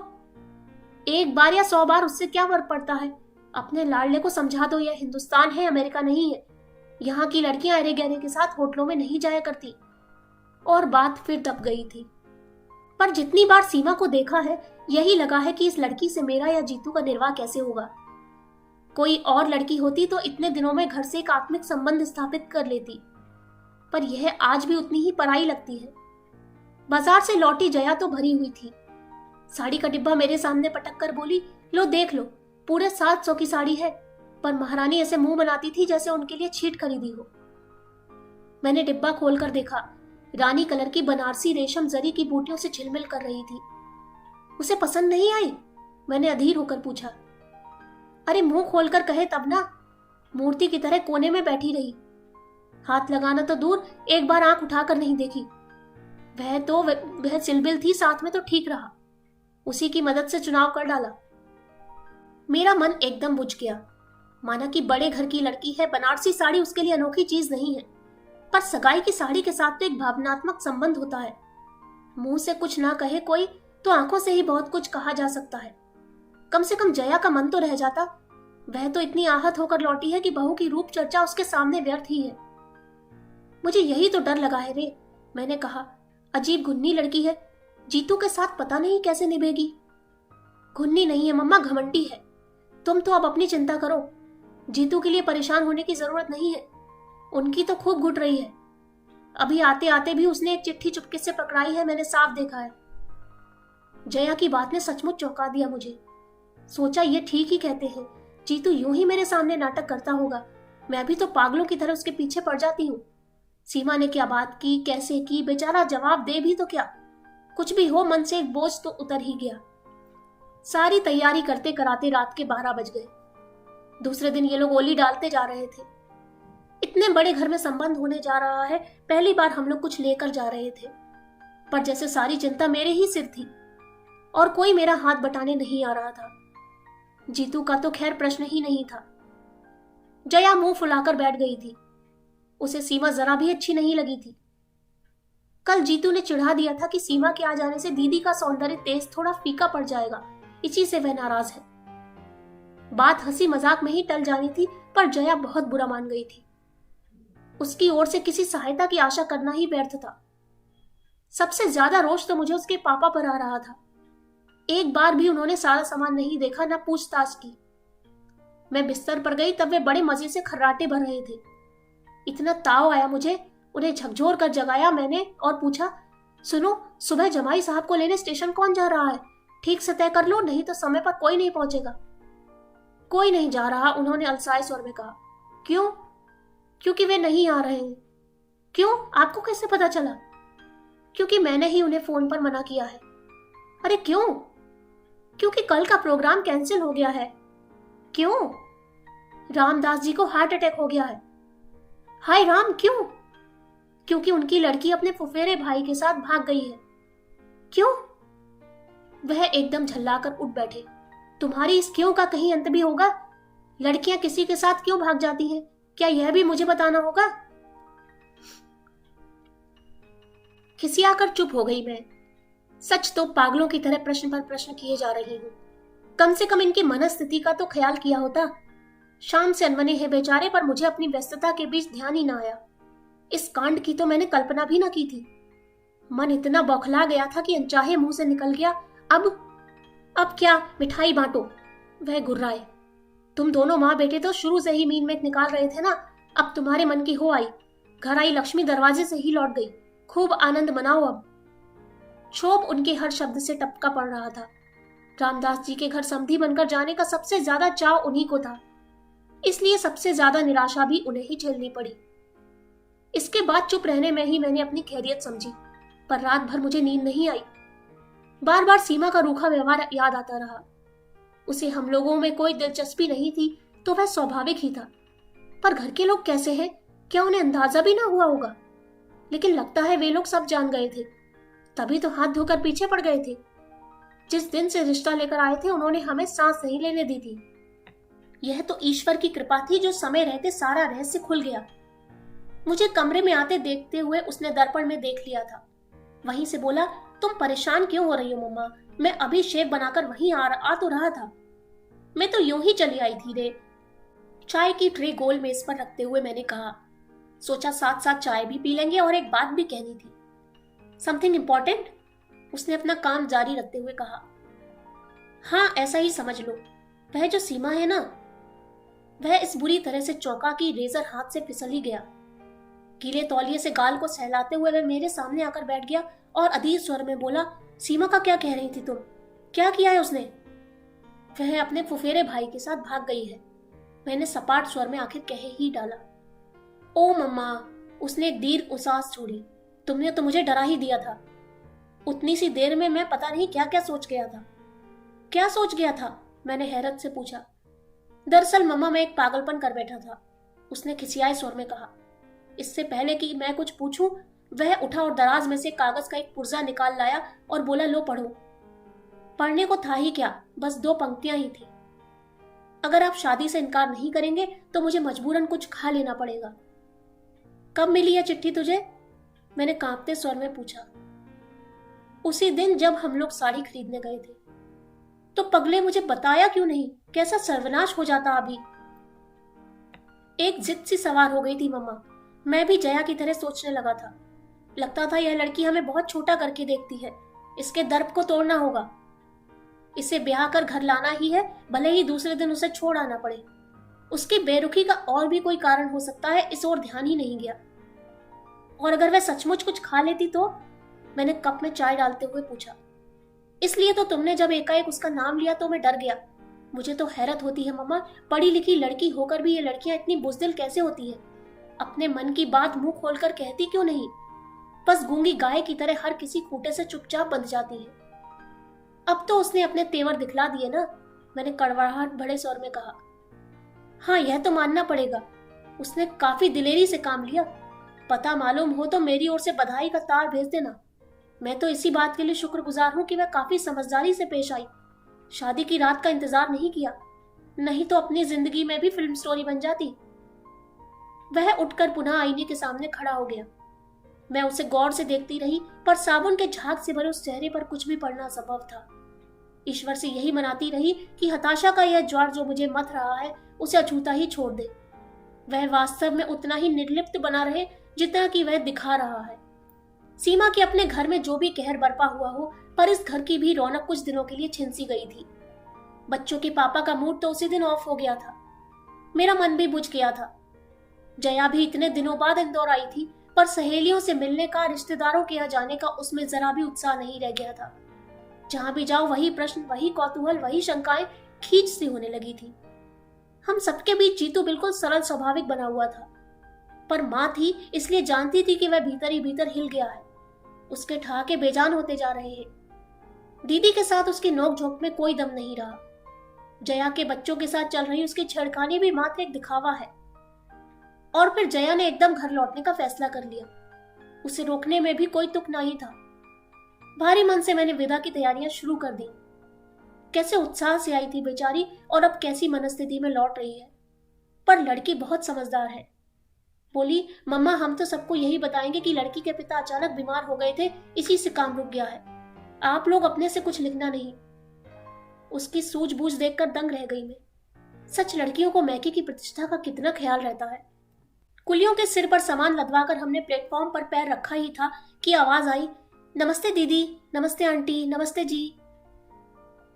[SPEAKER 1] एक बार या 100 बार उससे क्या फर्क पड़ता है? अपने लाडले को समझा दो, यह हिंदुस्तान है, अमेरिका नहीं है। यहाँ की लड़कियां अरे गहरे के साथ होटलों में नहीं जाया करती। और बात फिर दब गई थी। पर जितनी बार सीमा को देखा है यही लगा है कि इस लड़की से मेरा या जीतू का निर्वाह कैसे होगा। कोई और लड़की होती तो इतने दिनों में घर से एक आत्मिक संबंध स्थापित कर लेती, पर यह आज भी उतनी ही पराई लगती है। बाजार से लौटी जया तो भरी हुई थी। साड़ी का डिब्बा मेरे सामने पटक कर बोली, लो देख लो, पूरे 700 की साड़ी है। पर महारानी ऐसे मुंह बनाती थी जैसे उनके लिए छीट खरीदी हो। मैंने डिब्बा खोलकर देखा। रानी कलर की बनारसी रेशम जरी की बूटियों से झिलमिल कर रही थी। उसे पसंद नहीं आई? मैंने अधीर होकर पूछा। अरे मुंह खोलकर कहे तब ना। मूर्ति की तरह कोने में बैठी रही। हाथ लगाना तो दूर, एक बार आंख उठाकर नहीं देखी। वह चिलबिल थी, साथ में तो ठीक रहा। उसी की मदद से चुनाव कर डाला। मेरा मन एकदम बुझ गया। माना कि बड़े घर की लड़की है, बनारसी साड़ी उसके लिए अनोखी चीज नहीं है, पर सगाई की साड़ी के साथ तो एक भावनात्मक संबंध होता है। मुंह से कुछ ना कहे कोई तो आंखों से ही बहुत कुछ कहा जा सकता है। कम से कम जया का मन तो रह जाता। वह तो इतनी आहत होकर लौटी है कि बहू की रूप चर्चा उसके सामने व्यर्थ ही है। मुझे यही तो डर लगा है रे, मैंने कहा। अजीब घुन्नी लड़की है, जीतू के साथ पता नहीं कैसे निभेगी। घुन्नी नहीं है मम्मा, घमंडी है। तुम तो अब अपनी चिंता करो। जीतू के लिए परेशान होने की जरूरत नहीं है। उनकी तो खूब घुट रही है। अभी आते आते भी उसने एक चिट्ठी चुपके से पकड़ाई है, मैंने साफ देखा है। जया की बात ने सचमुच चौंका दिया मुझे। सोचा ये ठीक ही कहते हैं, जीतू यूं ही मेरे सामने नाटक करता होगा। मैं भी तो पागलों की तरह उसके पीछे पड़ जाती हूँ। सीमा ने क्या बात की, कैसे की, बेचारा जवाब दे भी तो क्या। कुछ भी हो, मन से एक बोझ तो उतर ही गया। सारी तैयारी करते कराते रात के 12 बज गए। दूसरे दिन ये लोग ओली डालते जा रहे थे। इतने बड़े घर में संबंध होने जा रहा है, पहली बार हम लोग कुछ लेकर जा रहे थे। पर जैसे सारी चिंता मेरे ही सिर थी और कोई मेरा हाथ बटाने नहीं आ रहा था। जीतू का तो खैर प्रश्न ही नहीं था। जया मुंह फुलाकर बैठ गई थी। उसे सीमा जरा भी अच्छी नहीं लगी थी। कल जीतू ने चिढ़ा दिया था कि सीमा के आ जाने से दीदी का सौंदर्य तेज थोड़ा फीका पड़ जाएगा, इसी से वह नाराज है। बात हंसी मजाक में ही टल जानी थी, पर जया बहुत बुरा मान गई थी। उसकी ओर से किसी सहायता की आशा करना ही व्यर्थ था। सबसे ज्यादा रोष तो मुझे उसके पापा पर आ रहा था। एक बार भी उन्होंने सारा सामान नहीं देखा, न पूछताछ की। मैं बिस्तर पर गई तब वे बड़े मजे से खर्राटे भर रहे थे। इतना ताव आया मुझे, उन्हें झकझोर कर जगाया मैंने और पूछा, सुनो, सुबह जमाई साहब को लेने स्टेशन कौन जा रहा है? ठीक से तय कर लो, नहीं तो समय पर कोई नहीं पहुंचेगा। कोई नहीं जा रहा, उन्होंने अलसाए स्वर में कहा। क्यों? क्योंकि वे नहीं आ रहे हैं। क्यों? आपको कैसे पता चला? क्योंकि मैंने ही उन्हें फोन पर मना किया है। अरे क्यों? क्योंकि कल का प्रोग्राम कैंसिल हो गया है। क्यों? रामदास जी को हार्ट अटैक हो गया है। हाय राम, क्यों? क्योंकि उनकी लड़की अपने फुफेरे भाई के साथ भाग गई है। क्यों? वह एकदम झल्लाकर उठ बैठे। तुम्हारी इस क्यों का कहीं अंत भी होगा? लड़कियां किसी के साथ क्यों भाग जाती हैं? क्या यह भी मुझे बताना होगा? खिसियाकर चुप हो गई मैं। सच तो पागलों की तरह प्रश्न पर प्रश्न किए जा रही हूँ। कम से कम इनकी मनस्थिति का तो ख्याल किया होता। शाम से अनबने हैं बेचारे, पर मुझे अपनी व्यस्तता के बीच ध्यान ही ना आया। इस कांड की तो मैंने कल्पना भी ना की थी। मन इतना बौखला गया था कि अनचाहे मुंह से निकल गया, अब क्या, मिठाई बांटो। वह गुर्राए। तुम दोनों माँ बेटे तो शुरू से ही मीन में निकाल रहे थे ना, अब तुम्हारे मन की हो आई। घर आई लक्ष्मी दरवाजे से ही लौट गई। खूब आनंद मनाओ अब। क्षोभ उनके हर शब्द से टपका पड़ रहा था। रामदास जी के घर समधी बनकर जाने का सबसे ज्यादा चाव उन्हीं को था, इसलिए सबसे ज्यादा निराशा भी उन्हें ही झेलनी पड़ी। इसके बाद चुप रहने में ही मैंने अपनी खैरियत समझी, पर रात भर मुझे नींद नहीं आई। बार बार सीमा का रूखा व्यवहार याद आता रहा। उसे हम लोगों में कोई दिलचस्पी नहीं थी तो वह स्वाभाविक ही था, पर घर के लोग कैसे हैं, क्या उन्हें अंदाजा भी ना हुआ होगा? लेकिन लगता है वे लोग सब जान गए थे, तभी तो हाथ धोकर पीछे पड़ गए थे। जिस दिन से रिश्ता लेकर आए थे उन्होंने हमें सांस नहीं लेने दी थी। यह तो ईश्वर की कृपा थी जो समय रहते सारा रहस्य खुल गया। मुझे कमरे में आते देखते हुए उसने दर्पण में देख लिया था। वहीं से बोला, तुम परेशान क्यों हो रही हो मम्मा? मैं अभी शेव बनाकर वहीं आ तो रहा था। मैं तो यूं ही चली आई थी रे। चाय की ट्रे गोल मेज पर रखते हुए मैंने कहा, सोचा साथ साथ चाय भी पी लेंगे और एक बात भी कहनी थी। Something important? उसने अपना काम जारी रखते हुए कहा। हाँ, ऐसा ही समझ लो। वह जो सीमा है ना, वह इस बुरी तरह से चौंका कि रेजर हाथ से फिसल ही गया। गीले तौलिए से गाल को सहलाते हुए वह मेरे सामने आकर बैठ गया और अधीर स्वर में बोला, सीमा का क्या कह रही थी तुम? क्या किया है उसने? वह अपने फुफेरे भाई के साथ भाग गई है, मैंने सपाट स्वर में आखिर कह ही डाला। ओ मम्मा, उसने एक दीर्घ उसास छोड़ी। तुमने तो मुझे डरा ही दिया था। उतनी सी देर में मैं पता नहीं क्या क्या सोच गया था। क्या सोच गया था? मैंने हैरत से पूछा। दरअसल मम्मा, मैं एक पागलपन कर बैठा था, उसने खिसियाए स्वर में कहा। इससे पहले कि मैं कुछ पूछूं, वह उठा और दराज में से कागज का एक पुर्जा निकाल लाया और बोला, लो पढ़ो। पढ़ने को था ही क्या, बस 2 पंक्तियां ही थी। अगर आप शादी से इनकार नहीं करेंगे तो मुझे मजबूरन कुछ खा लेना पड़ेगा। कब मिली है चिट्ठी तुझे? मैंने कांपते स्वर में पूछा। उसी दिन जब हम लोग साड़ी खरीदने गए थे। तो पगले, मुझे बताया क्यों नहीं? कैसा सर्वनाश हो जाता अभी। एक जिद सी सवार हो गई थी मम्मा। मैं भी जया की तरह सोचने लगा था। लगता था यह लड़की हमें बहुत छोटा करके देखती है, इसके दर्प को तोड़ना होगा। इसे ब्याह कर घर लाना ही है, भले ही दूसरे दिन उसे छोड़ आना पड़े। उसकी बेरुखी का और भी कोई कारण हो सकता है, इस ओर ध्यान ही नहीं गया। और अगर वह सचमुच कुछ खा लेती तो? मैंने कप में चाय डालते हुए पूछा। इसलिए तो तुमने जब एकाएक उसका नाम लिया तो मैं डर गया। मुझे तो हैरत होती है मम्मा, पढ़ी लिखी लड़की होकर भी ये लड़कियां इतनी बुज़दिल कैसे होती है? अपने मन की बात मुंह खोलकर कहती क्यों नहीं? बस गूंगी गाय की तरह हर किसी खूंटे से चुपचाप बंध जाती है। अब तो उसने अपने तेवर दिखला दिए ना, मैंने कड़वाहट भरे स्वर में कहा। हाँ, यह तो मानना पड़ेगा, उसने काफी दिलेरी से काम लिया। पता मालूम हो तो मेरी ओर से बधाई का तार भेज देना। मैं तो इसी बात के लिए शुक्रगुजार हूं कि वह काफी समझदारी से पेश आई। शादी की रात का इंतजार नहीं किया, नहीं तो अपनी जिंदगी में भी फिल्म स्टोरी बन जाती। वह उठकर पुनः आईने के सामने खड़ा हो गया। मैं उसे गौर से देखती रही, पर साबुन के झाग से भरे उस चेहरे पर कुछ भी पढ़ना असंभव था। ईश्वर से यही मनाती रही कि हताशा का यह ज्वार जो मुझे मथ रहा है, उसे अछूता ही छोड़ दे। वह वास्तव में उतना ही निर्लिप्त बना रहे जितना कि वह दिखा रहा है। सीमा के अपने घर में जो भी कहर बरपा हुआ हो, पर इस घर की भी रौनक कुछ दिनों के लिए छिन सी गई थी। बच्चों के पापा का मूड तो उसी दिन ऑफ हो गया था। मेरा मन भी बुझ गया था। जया भी इतने दिनों बाद इंदौर आई थी, पर सहेलियों से मिलने का, रिश्तेदारों के यहाँ जाने का उसमें जरा भी उत्साह नहीं रह गया था। जहां भी जाओ वही प्रश्न, वही कौतूहल, वही शंकाएं खींच सी होने लगी थी। हम सबके बीच जीतू बिल्कुल सरल स्वाभाविक बना हुआ था, पर माँ थी इसलिए जानती थी कि वह भीतर ही भीतर हिल गया है। उसके ठहाके बेजान होते जा रहे हैं। दीदी के साथ उसकी नोकझोंक में कोई दम नहीं रहा। जया के बच्चों के साथ चल रही उसकी छेड़खानी भी मात्र एक दिखावा है। और फिर जया ने एकदम घर लौटने का फैसला कर लिया। उसे रोकने में भी कोई तुक नहीं था। भारी मन से मैंने विदा की तैयारियां शुरू कर दी। कैसे उत्साह से आई थी बेचारी, और अब कैसी मनस्थिति में लौट रही है। पर लड़की बहुत समझदार है। बोली, मम्मा, हम तो सबको यही बताएंगे कि लड़की के पिता अचानक बीमार हो गए थे, इसी से काम रुक गया है। आप लोग अपने से कुछ लिखना नहीं। उसकी सूझबूझ देखकर दंग रह गई मैं। सच लड़कियों को मैके की प्रतिष्ठा का कितना ख्याल रहता है। कुलियों के सिर पर सामान लदवाकर हमने प्लेटफॉर्म पर पैर रखा ही था कि आवाज आई, नमस्ते दीदी, नमस्ते आंटी, नमस्ते जी।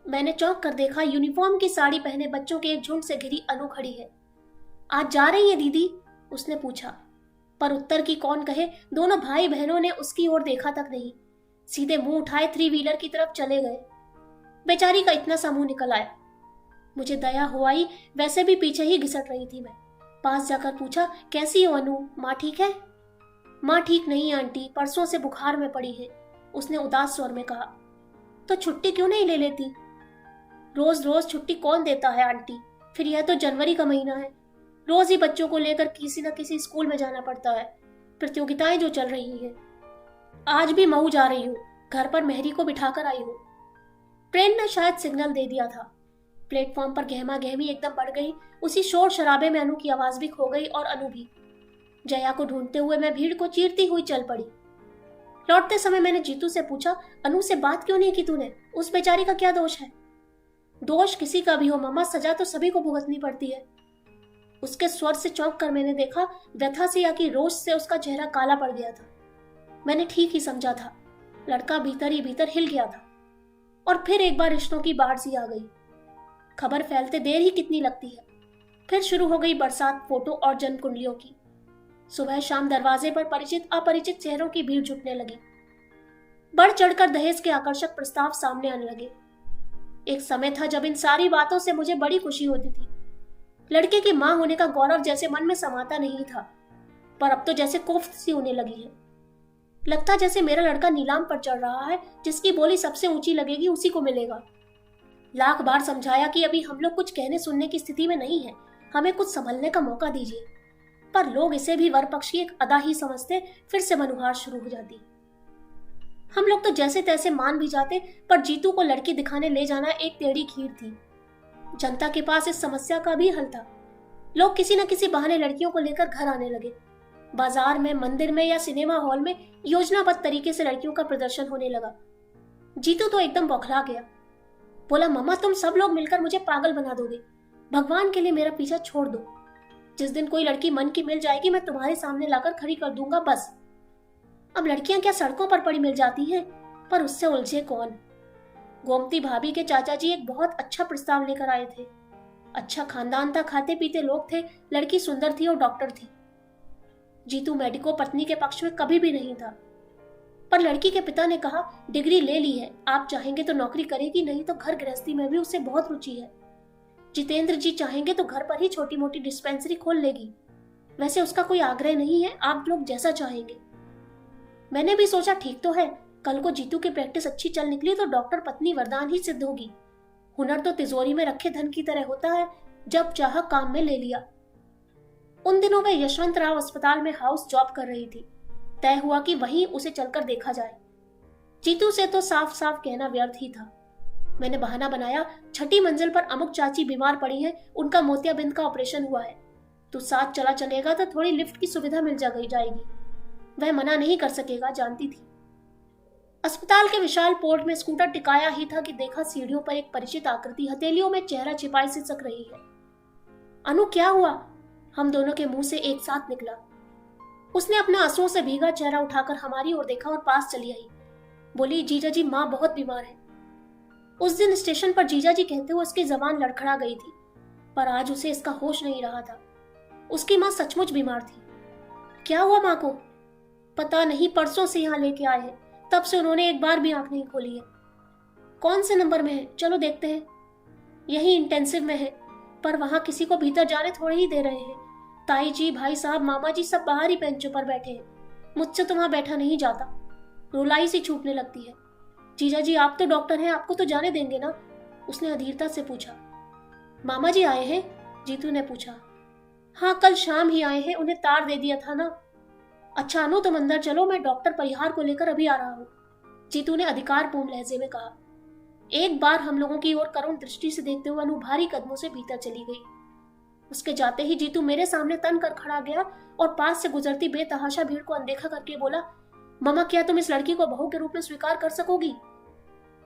[SPEAKER 1] मैंने चौंक कर देखा, यूनिफॉर्म की साड़ी पहने बच्चों के एक झुंड से घिरी अनु खड़ी है। आज जा रही है दीदी? उसने पूछा, पर उत्तर की कौन कहे। दोनों भाई बहनों ने उसकी ओर देखा तक नहीं, सीधे मुंह उठाए 3 व्हीलर की तरफ चले गए। बेचारी का इतना सा मुंह निकल आया। मुझे दया हो आई, वैसे भी पीछे ही घिसट रही थी मैं। पास जाकर पूछा, कैसी हो अनु, माँ ठीक है? माँ ठीक नहीं आंटी, परसों से बुखार में पड़ी है, उसने उदास स्वर में कहा। तो छुट्टी क्यों नहीं ले लेती? रोज रोज छुट्टी कौन देता है आंटी, फिर यह तो जनवरी का महीना है, रोज ही बच्चों को लेकर किसी न किसी स्कूल में जाना पड़ता है, प्रतियोगिताएं जो चल रही हैं। आज भी मऊ जा रही हूँ, घर पर मेहरी को बिठाकर आई हूँ। ट्रेन ने शायद सिग्नल दे दिया था। प्लेटफॉर्म पर गहमा गहमी एकदम बढ़ गई। उसी शोर शराबे में अनु की आवाज भी खो गई, और अनु भी। जया को ढूंढते हुए मैं भीड़ को चीरती हुई चल पड़ी। लौटते समय मैंने जीतू से पूछा, अनु से बात क्यों नहीं की तूने? उस बेचारी का क्या दोष है? दोष किसी का भी हो मम्मा, सजा तो सभी को भुगतनी पड़ती है। उसके स्वर से चौंक कर मैंने देखा, व्यथा से या कि रोष से उसका चेहरा काला पड़ गया था। मैंने ठीक ही समझा था, लड़का भीतर ही भीतर हिल गया था। और फिर एक बार रिश्तों की बाढ़ सी आ गई। खबर फैलते देर ही कितनी लगती है। फिर शुरू हो गई बरसात फोटो और जन्म कुंडलियों की। सुबह शाम दरवाजे पर परिचित अपरिचित चेहरों की भीड़ जुटने लगी। बढ़ चढ़कर दहेज के आकर्षक प्रस्ताव सामने आने लगे। एक समय था जब इन सारी बातों से मुझे बड़ी खुशी होती थी। लड़के की मां होने का गौरव जैसे मन में समाता नहीं था, पर अब तो जैसे कोफ्त सी होने लगी है। लगता जैसे मेरा लड़का नीलाम पर चढ़ रहा है, जिसकी बोली सबसे ऊंची लगेगी उसी को मिलेगा। लाख बार समझाया कि अभी हम लोग कुछ कहने सुनने की स्थिति में नहीं है, हमें कुछ संभलने का मौका दीजिए, पर लोग इसे भी वर पक्ष की एक अदा ही समझते। फिर से मनुहार शुरू हो जाती। हम लोग तो जैसे तैसे मान भी जाते, पर जीतू को लड़की दिखाने ले जाना एक टेढ़ी खीर थी। जनता के पास इस समस्या का भी हल था। लोग किसी न किसी बहाने लड़कियों को लेकर घर आने लगे। बाजार में, मंदिर में या सिनेमा हॉल में योजनाबद्ध तरीके से लड़कियों का प्रदर्शन होने लगा। जीतू तो एकदम बौखला गया। बोला, मम्मा तुम सब लोग मिलकर मुझे पागल बना दोगे, भगवान के लिए मेरा पीछा छोड़ दो। जिस दिन कोई लड़की मन की मिल जाएगी मैं तुम्हारे सामने लाकर खड़ी कर दूंगा, बस। अब लड़कियां क्या सड़कों पर पड़ी मिल जाती हैं, पर उससे उलझे कौन। गोमती भाभी के चाचा जी एक बहुत अच्छा प्रस्ताव लेकर आए थे। अच्छा खानदान था, खाते पीते लोग थे, लड़की सुंदर थी और डॉक्टर थी। जीतू मेडिको पत्नी के पक्ष में कभी भी नहीं था, पर लड़की के पिता ने कहा, डिग्री ले ली है, आप चाहेंगे तो नौकरी करेगी, नहीं तो घर गृहस्थी में भी उसे बहुत रुचि है। जितेंद्र जी चाहेंगे तो घर पर ही छोटी मोटी डिस्पेंसरी खोल लेगी। वैसे उसका कोई आग्रह नहीं है, आप लोग जैसा चाहेंगे। मैंने भी सोचा ठीक तो है, कल को जीतू की प्रैक्टिस अच्छी चल निकली तो डॉक्टर पत्नी वरदान ही सिद्ध होगी। हुनर तो तिजोरी में रखे धन की तरह होता है, जब चाह काम में ले लिया। उन दिनों वह यशवंत राव अस्पताल में हाउस जॉब कर रही थी। तय हुआ कि वहीं उसे चलकर देखा जाए। जीतू से तो साफ साफ कहना व्यर्थ ही था। मैंने बहाना बनाया, छठी मंजिल पर अमुक चाची बीमार पड़ी है, उनका मोतियाबिंद का ऑपरेशन हुआ है, तू साथ चला चलेगा तो थोड़ी लिफ्ट की सुविधा मिल जाएगी। वह मना नहीं कर सकेगा, जानती थी। अस्पताल के विशाल पोर्ट में स्कूटर टिकाया ही था कि देखा सीढ़ियों पर एक परिचित आकृति हथेलियों में चेहरा छिपाए सिसक रही है। अनु क्या हुआ? हम दोनों के मुंह से एक साथ निकला। उसने अपने आंसुओं से भीगा चेहरा उठाकर हमारी ओर देखा और पास चली आई। बोली, जीजा जी माँ बहुत बीमार है। उस दिन स्टेशन पर जीजा जी कहते हुए उसकी जबान लड़खड़ा गई थी, पर आज उसे इसका होश नहीं रहा था। उसकी माँ सचमुच बीमार थी। क्या हुआ माँ को? पता नहीं, परसों से यहाँ लेके आए हैं, तब से उन्होंने एक बार भी आंख नहीं खोली है। कौन से नंबर में है? चलो देखते हैं। यही इंटेंसिव में है, पर वहां किसी को भीतर जाने थोड़े ही दे रहे हैं। ताई जी, भाई साहब, मामा जी सब बाहर ही बेंचों पर बैठे हैं। मुझसे तो वहां बैठा नहीं जाता, रुलाई सी छूटने लगती है। जीजा जी आप तो डॉक्टर हैं, आपको तो जाने देंगे ना? उसने अधीरता से पूछा। मामा जी आए हैं? जीतू ने पूछा। हाँ, कल शाम ही आए हैं, उन्हें तार दे दिया था ना। अच्छा अनु तुम अंदर चलो, मैं डॉक्टर परिहार को लेकर अभी आ रहा हूँ, जीतू ने अधिकारपूर्ण लहजे में कहा। एक बार हम लोगों की ओर करुण दृष्टि से देखते हुए अनु भारी कदमों से भीतर चली गई। उसके जाते ही जीतू मेरे सामने तन कर खड़ा गया और पास से गुजरती बेतहाशा भीड़ को अनदेखा करके बोला, ममा क्या तुम इस लड़की को बहू के रूप में स्वीकार कर सकोगी?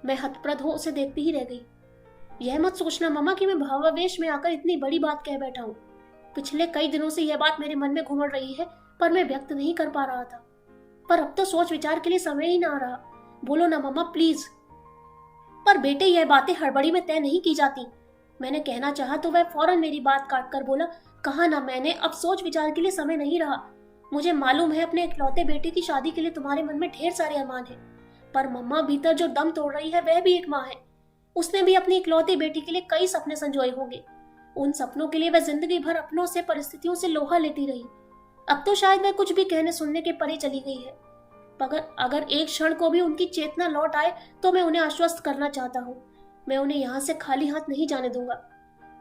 [SPEAKER 1] मैं हतप्रद हो उसे देखती ही रह गई। यह मत सोचना ममा कि मैं भावावेश में आकर इतनी बड़ी बात कह बैठा हूँ। पिछले कई दिनों से यह बात मेरे मन में घुमड़ रही है, पर मैं व्यक्त नहीं कर पा रहा था। पर अब तो सोच विचार के लिए समय ही ना आ रहा। बोलो ना मम्मा प्लीज। पर बेटे यह बातें हड़बड़ी में तय नहीं की जाती। मैंने कहना चाहा तो वह फौरन मेरी बात काट कर बोला, कहा ना मैंने, अब सोच विचार के लिए समय नहीं रहा। मुझे मालूम है अपने इकलौते बेटे की शादी के लिए तुम्हारे मन में ढेर सारे अरमान हैं, पर मम्मा भीतर जो दम तोड़ रही है वह भी एक माँ है। उसने भी अपनी इकलौती बेटी के लिए कई सपने संजोए होंगे। उन सपनों के लिए वह जिंदगी भर अपनों से, परिस्थितियों से लोहा लेती रही। अब तो शायद वह कुछ भी कहने सुनने के परे चली गई है। अगर एक क्षण को भी उनकी चेतना लौट आए तो मैं उन्हें आश्वस्त करना चाहता हूँ। मैं उन्हें यहाँ से खाली हाथ नहीं जाने दूंगा।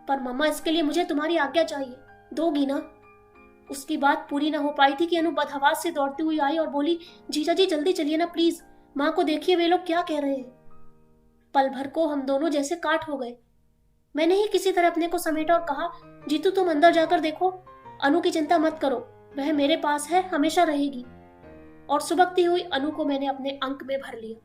[SPEAKER 1] पर मम्मा इसके लिए मुझे तुम्हारी आज्ञा चाहिए, दोगी ना? उसकी बात पूरी ना हो पाई थी कि अनु बदहवास से दौड़ती हुई आई और बोली, जीजा जी जल्दी चलिए ना प्लीज, माँ को देखिए वे लोग क्या कह रहे हैं। पल भर को हम दोनों जैसे काट हो गए। मैंने ही किसी तरह अपने को समेटा और कहा, जीतू तुम अंदर जाकर देखो, अनु की चिंता मत करो, वह मेरे पास है, हमेशा रहेगी। और सुबकती हुई अनु को मैंने अपने अंक में भर लिया।